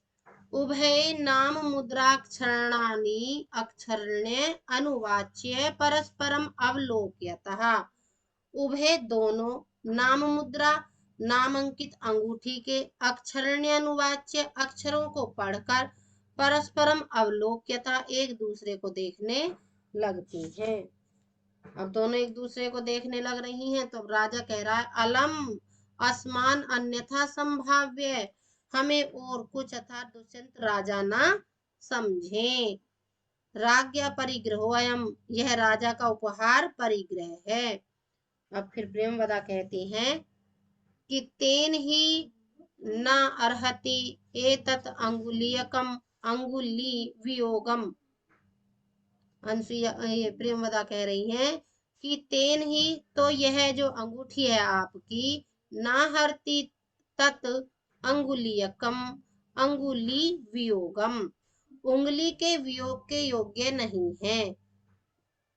उभय नाम मुद्राक्षराणि अक्षरण्य अनुवाच्य परस्परम अवलोक्यतः। उभय दोनों, नाम मुद्रा नामांकित अंगूठी के, अक्षरण्य अनुवाच्य अक्षरों को पढ़कर, परस्परम अवलोक्यता एक दूसरे को देखने लगती हैं। अब दोनों एक दूसरे को देखने लग रही हैं, तो राजा कह रहा है अलम असमान अन्यथा संभाव्य, हमें और कुछ अर्थात दुष्यंत राजा ना समझे। राज्ञा परिग्रहोयम, यह राजा का उपहार परिग्रह है। अब फिर प्रेमवदा कहती हैं कि तेन ही न अर्हति एतत् अंगुलीयकम अंगुली वियोगम। अनसुईया, प्रेमवदा कह रही हैं कि तेन ही, तो यह जो अंगूठी है आपकी, नाहर्ति तत् अंगुलीयकम अंगुली वियोगम, उंगली के वियोग के योग्य नहीं है।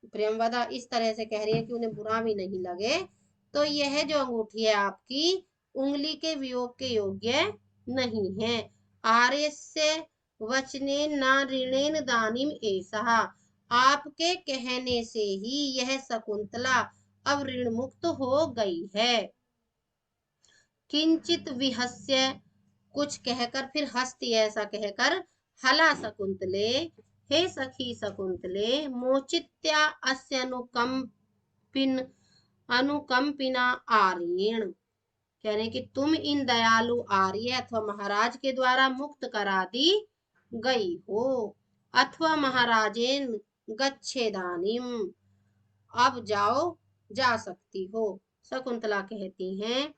प्रियंवदा इस तरह से कह रही है कि उन्हें बुरा भी नहीं लगे, तो यह जो अंगूठी है आपकी उंगली के वियोग के योग्य नहीं है। आर्यस्य वचने न ऋणेन दानिम एषः, आपके कहने से ही यह शकुंतला अब ऋण मुक्त हो गई है। किंचित विहस्य, कुछ कहकर फिर हंसती है, ऐसा कहकर हला शकुंतले, हे सखी शकुंतले, मोचित्या अस्य अनुकंपिना आर्येण, कह रहे कि तुम इन दयालु आर्य अथवा महाराज के द्वारा मुक्त करा दी गई हो। अथवा महाराजेन गच्छेदानिम, अब जाओ, जा सकती हो। शकुंतला कहती हैं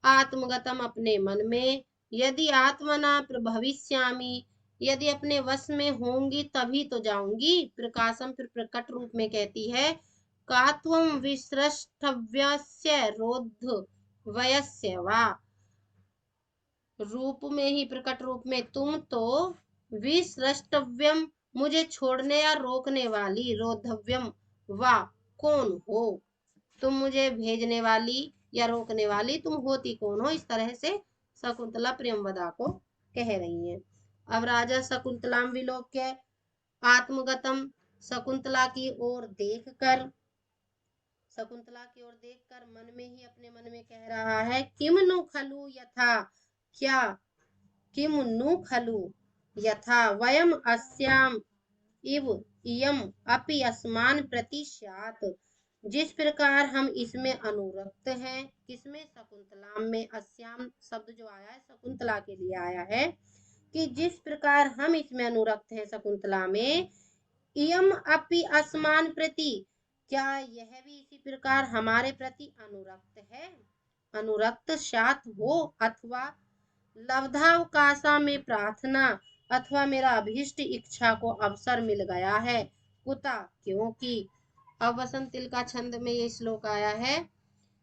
आत्मगतम, अपने मन में, यदि आत्मना प्रभविष्यामि, यदि अपने वश में होंगी तभी तो जाऊंगी। प्रकाशम, फिर प्रकट रूप में कहती है कात्वम विसृष्टव्यस्य रोध वयस्य वा, रूप में ही, प्रकट रूप में, तुम तो विसृष्टव्यम, मुझे छोड़ने या रोकने वाली, रोधव्यम वा, कौन हो तुम, मुझे भेजने वाली या रोकने वाली तुम होती कौन हो। इस तरह से शकुंतला प्रियंवदा को कह रही है। अब राजा शकुंतलाम विलोक्य आत्मगतम, शकुंतला की ओर देखकर, शकुंतला की ओर देखकर मन में ही, अपने मन में कह रहा है किम नु खलु यथा, क्या, किम नु खलु यथा वयम अस्याम इव इयम अपि अस्मान प्रति स्यात्, जिस प्रकार हम इसमें अनुरक्त हैं, किसमें, शकुंतला में। अस्याम शब्द जो आया है शकुंतला के लिए आया है, कि जिस प्रकार हम इसमें अनुरक्त हैं शकुंतला में, इयम अपि अस्मान प्रति, क्या यह भी इसी प्रकार हमारे प्रति अनुरक्त है। अनुरक्त सात हो, अथवा लब्धावकाशा में प्रार्थना, अथवा मेरा अभीष्ट इच्छा को अवसर मिल गया है। कुता, क्योंकि। अब वसंत तिल का छंद में ये श्लोक आया है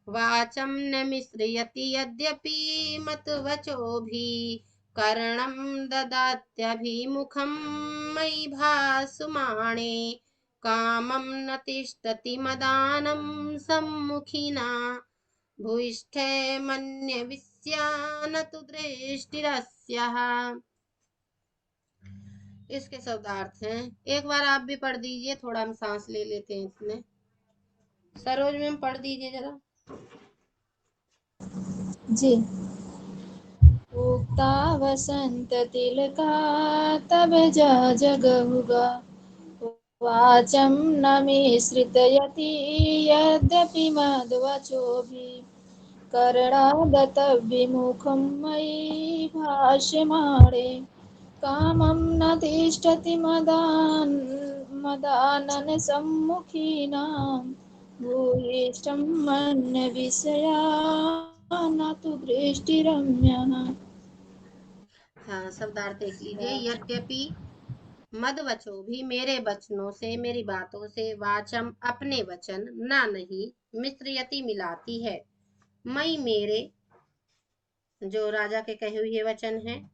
वाचम न मिश्रयति यद्यपि मत वचो भी, कर्णम ददात्यभिमुखम मयि भासुमाणे, कामम न तिष्ठति मदानम सम्मुखिना, भूयिष्ठे मन्यविष्या न तु दृष्टिरस्यः। इसके शब्दार्थ हैं, एक बार आप भी पढ़ दीजिए, थोड़ा हम सांस ले लेते हैं इसमें। सरोज मैम पढ़ दीजिए जरा। जी। उक्ता वसंत तिलका तब जगहुगा, वाचम न मिश्रितयति यद्यपि मद्वचोभिः, कर्णागतविमुखं मयि भाष्यमाणे, कामं न तिष्ठति मदानन सम्मुखीनां, भूयिष्ठं मन्यविषया न तु दृष्टिरम्यः। हाँ, शब्दार्थ देख लीजिए। यद्यपि मदवचो भी, मेरे वचनों से, मेरी बातों से, वाचम अपने वचन, ना नहीं, मिश्रयति मिलाती है, मई मेरे, जो राजा के कहे हुए वचन हैं,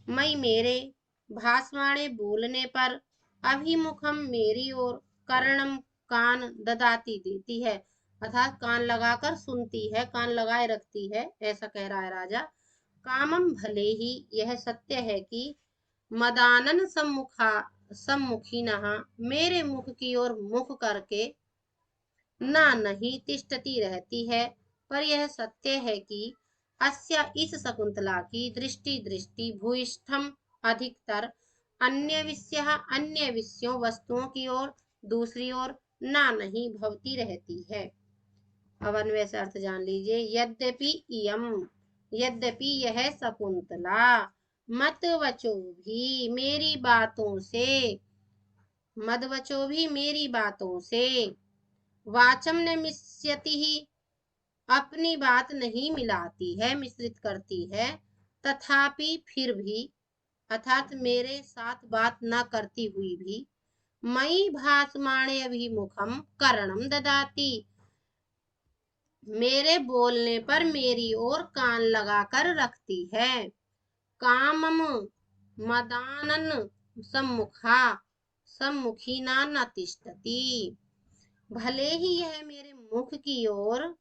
मई मेरे, भाषवाणे बोलने पर, अभिमुखम मेरी ओर, कर्णम कान, ददाती देती है, अर्थात कान लगाकर सुनती है, कान लगाए रखती है, ऐसा कह रहा है राजा। कामम, भले ही यह सत्य है कि मदानन सम्मुखी नहा, मेरे मुख की ओर मुख करके, ना नहीं तिष्ठती रहती है, पर यह सत्य है कि अस्या, इस शकुंतला की, दृष्टि भूयिष्ठम अधिकतर, अन्य विषयों वस्तुओं की ओर, दूसरी ओर, ना नहीं भवती रहती है। अब अन्वय से अर्थ जान लीजिए। यद्यपि इयम, यद्यपि यह शकुंतला, मतवचो भी, मेरी बातों से, मदवचो भी, मेरी बातों से, वाचम न मिश्यति ही, अपनी बात नहीं मिलाती है, मिश्रित करती है, तथापि फिर भी, अर्थात मेरे साथ बात न करती हुई भी, मयि भासमाणे अभिमुखम कर्णम ददाती, मेरे बोलने पर मेरी ओर कान लगाकर रखती है। कामम मदानन सम्मुखा सम्मुखीना न तिष्ठति। भले ही यह मेरे मुख की ओर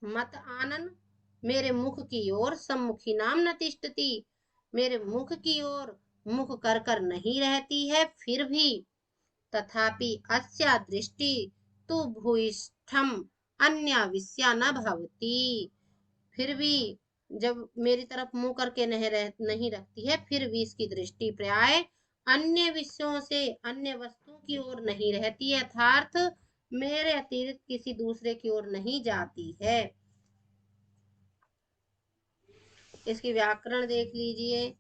मत आनन मेरे मुख की ओर सम्मुखी नाम न तिष्ठति, मेरे मुख की ओर मुख कर कर नहीं रहती है, फिर भी तथापि अस्या दृष्टि तु भूयिष्ठम अन्य विषया न भवती। फिर भी जब मेरी तरफ मुंह करके नहीं रखती है, फिर भी इसकी दृष्टि प्राय अन्य विषयों से अन्य वस्तुओं की ओर नहीं रहती है, अर्थात मेरे अतिरिक्त किसी दूसरे की ओर नहीं जाती है। इसकी व्याकरण देख लीजिए।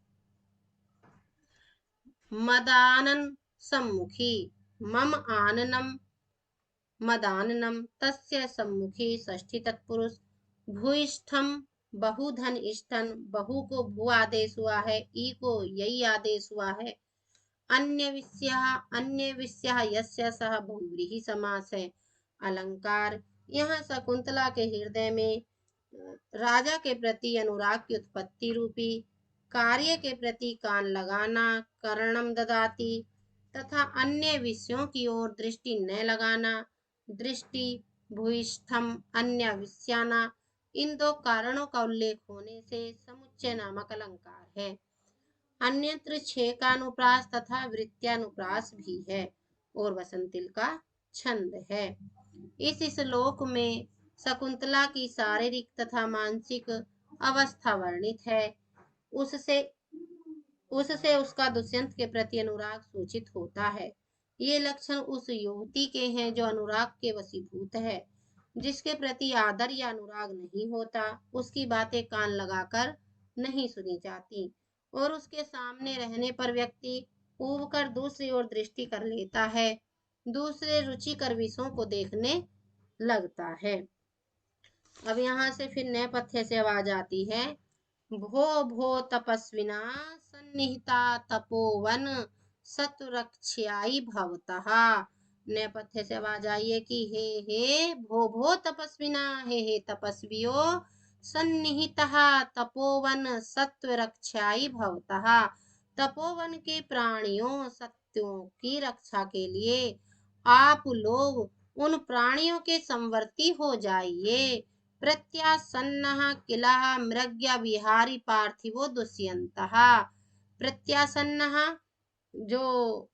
मदानन सम्मुखी मम आननम मदाननम तस्य सम्मुखी षष्ठी तत्पुरुष। भूइष्ठम बहुधन इष्टन, बहु को भू आदेश हुआ है, ई को यही आदेश हुआ है। अन्य विषय यस्य सह बहुव्रीहि समास है। अलंकार, यहाँ शकुंतला के हृदय में राजा के प्रति अनुराग की उत्पत्ति रूपी कार्य के प्रति कान लगाना कर्णम ददाती तथा अन्य विषयों की ओर दृष्टि न लगाना दृष्टि भूइष्ठम अन्य विषयाना, इन दो कारणों का उल्लेख होने से समुच्चय नामक अलंकार है। अन्यत्र छह का अनुप्रास तथा वृत्त्यानुप्रास भी है और वसंतिल का छंद है। इस श्लोक में शकुंतला की शारीरिक तथा मानसिक अवस्था वर्णित है। उससे उसका दुष्यंत के प्रति अनुराग सूचित होता है। ये लक्षण उस युवती के हैं जो अनुराग के वशीभूत है। जिसके प्रति आदर या अनुराग नहीं होता, उसकी बातें कान लगाकर नहीं सुनी जाती और उसके सामने रहने पर व्यक्ति ऊब कर दूसरी ओर दृष्टि कर लेता है, दूसरे रुचिकर विषयों को देखने लगता है। अब यहाँ से फिर नए पथ्य से आवाज आती है। भो भो तपस्विना सन्निहिता तपोवन सतुरक्ष्यायि भवतः। नेपथ्य से आवाज आई है कि हे भो तपस्विना, हे तपस्वियो सन्निहितः तपोवन सत्वरक्षायि भवतः। तपोवन के प्राणियों सत्यों की रक्षा के लिए आप लोग उन प्राणियों के संवर्ती हो जाइए। प्रत्यासन्नः किलः मृग्या विहारी पार्थिवो दुष्यन्तः। प्रत्यासन्नः जो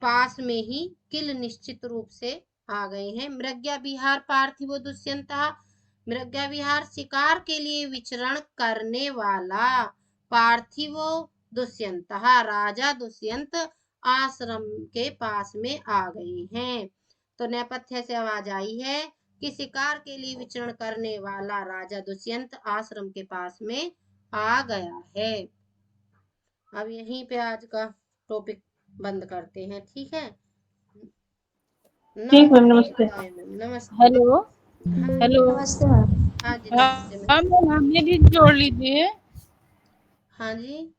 पास में ही, किल निश्चित रूप से आ गए हैं। मृग्या विहार पार्थिवो दुष्यन्तः, मृग्या विहार शिकार के लिए विचरण करने वाला, पार्थिवो दुष्यन्तः राजा दुष्यंत आश्रम के पास में आ गए हैं। तो नेपथ्य से आवाज आई है कि शिकार के लिए विचरण करने वाला राजा दुष्यंत आश्रम के पास में आ गया है। अब यहीं पे आज का टॉपिक बंद करते हैं, ठीक है? ठीक मैम, नमस्ते। नमस्ते। Hello hello. नमस्ते मैम। हाँ जी हाँ नमस्ते। मैम, हमें भी जोड़ लीजिए। हाँ जी।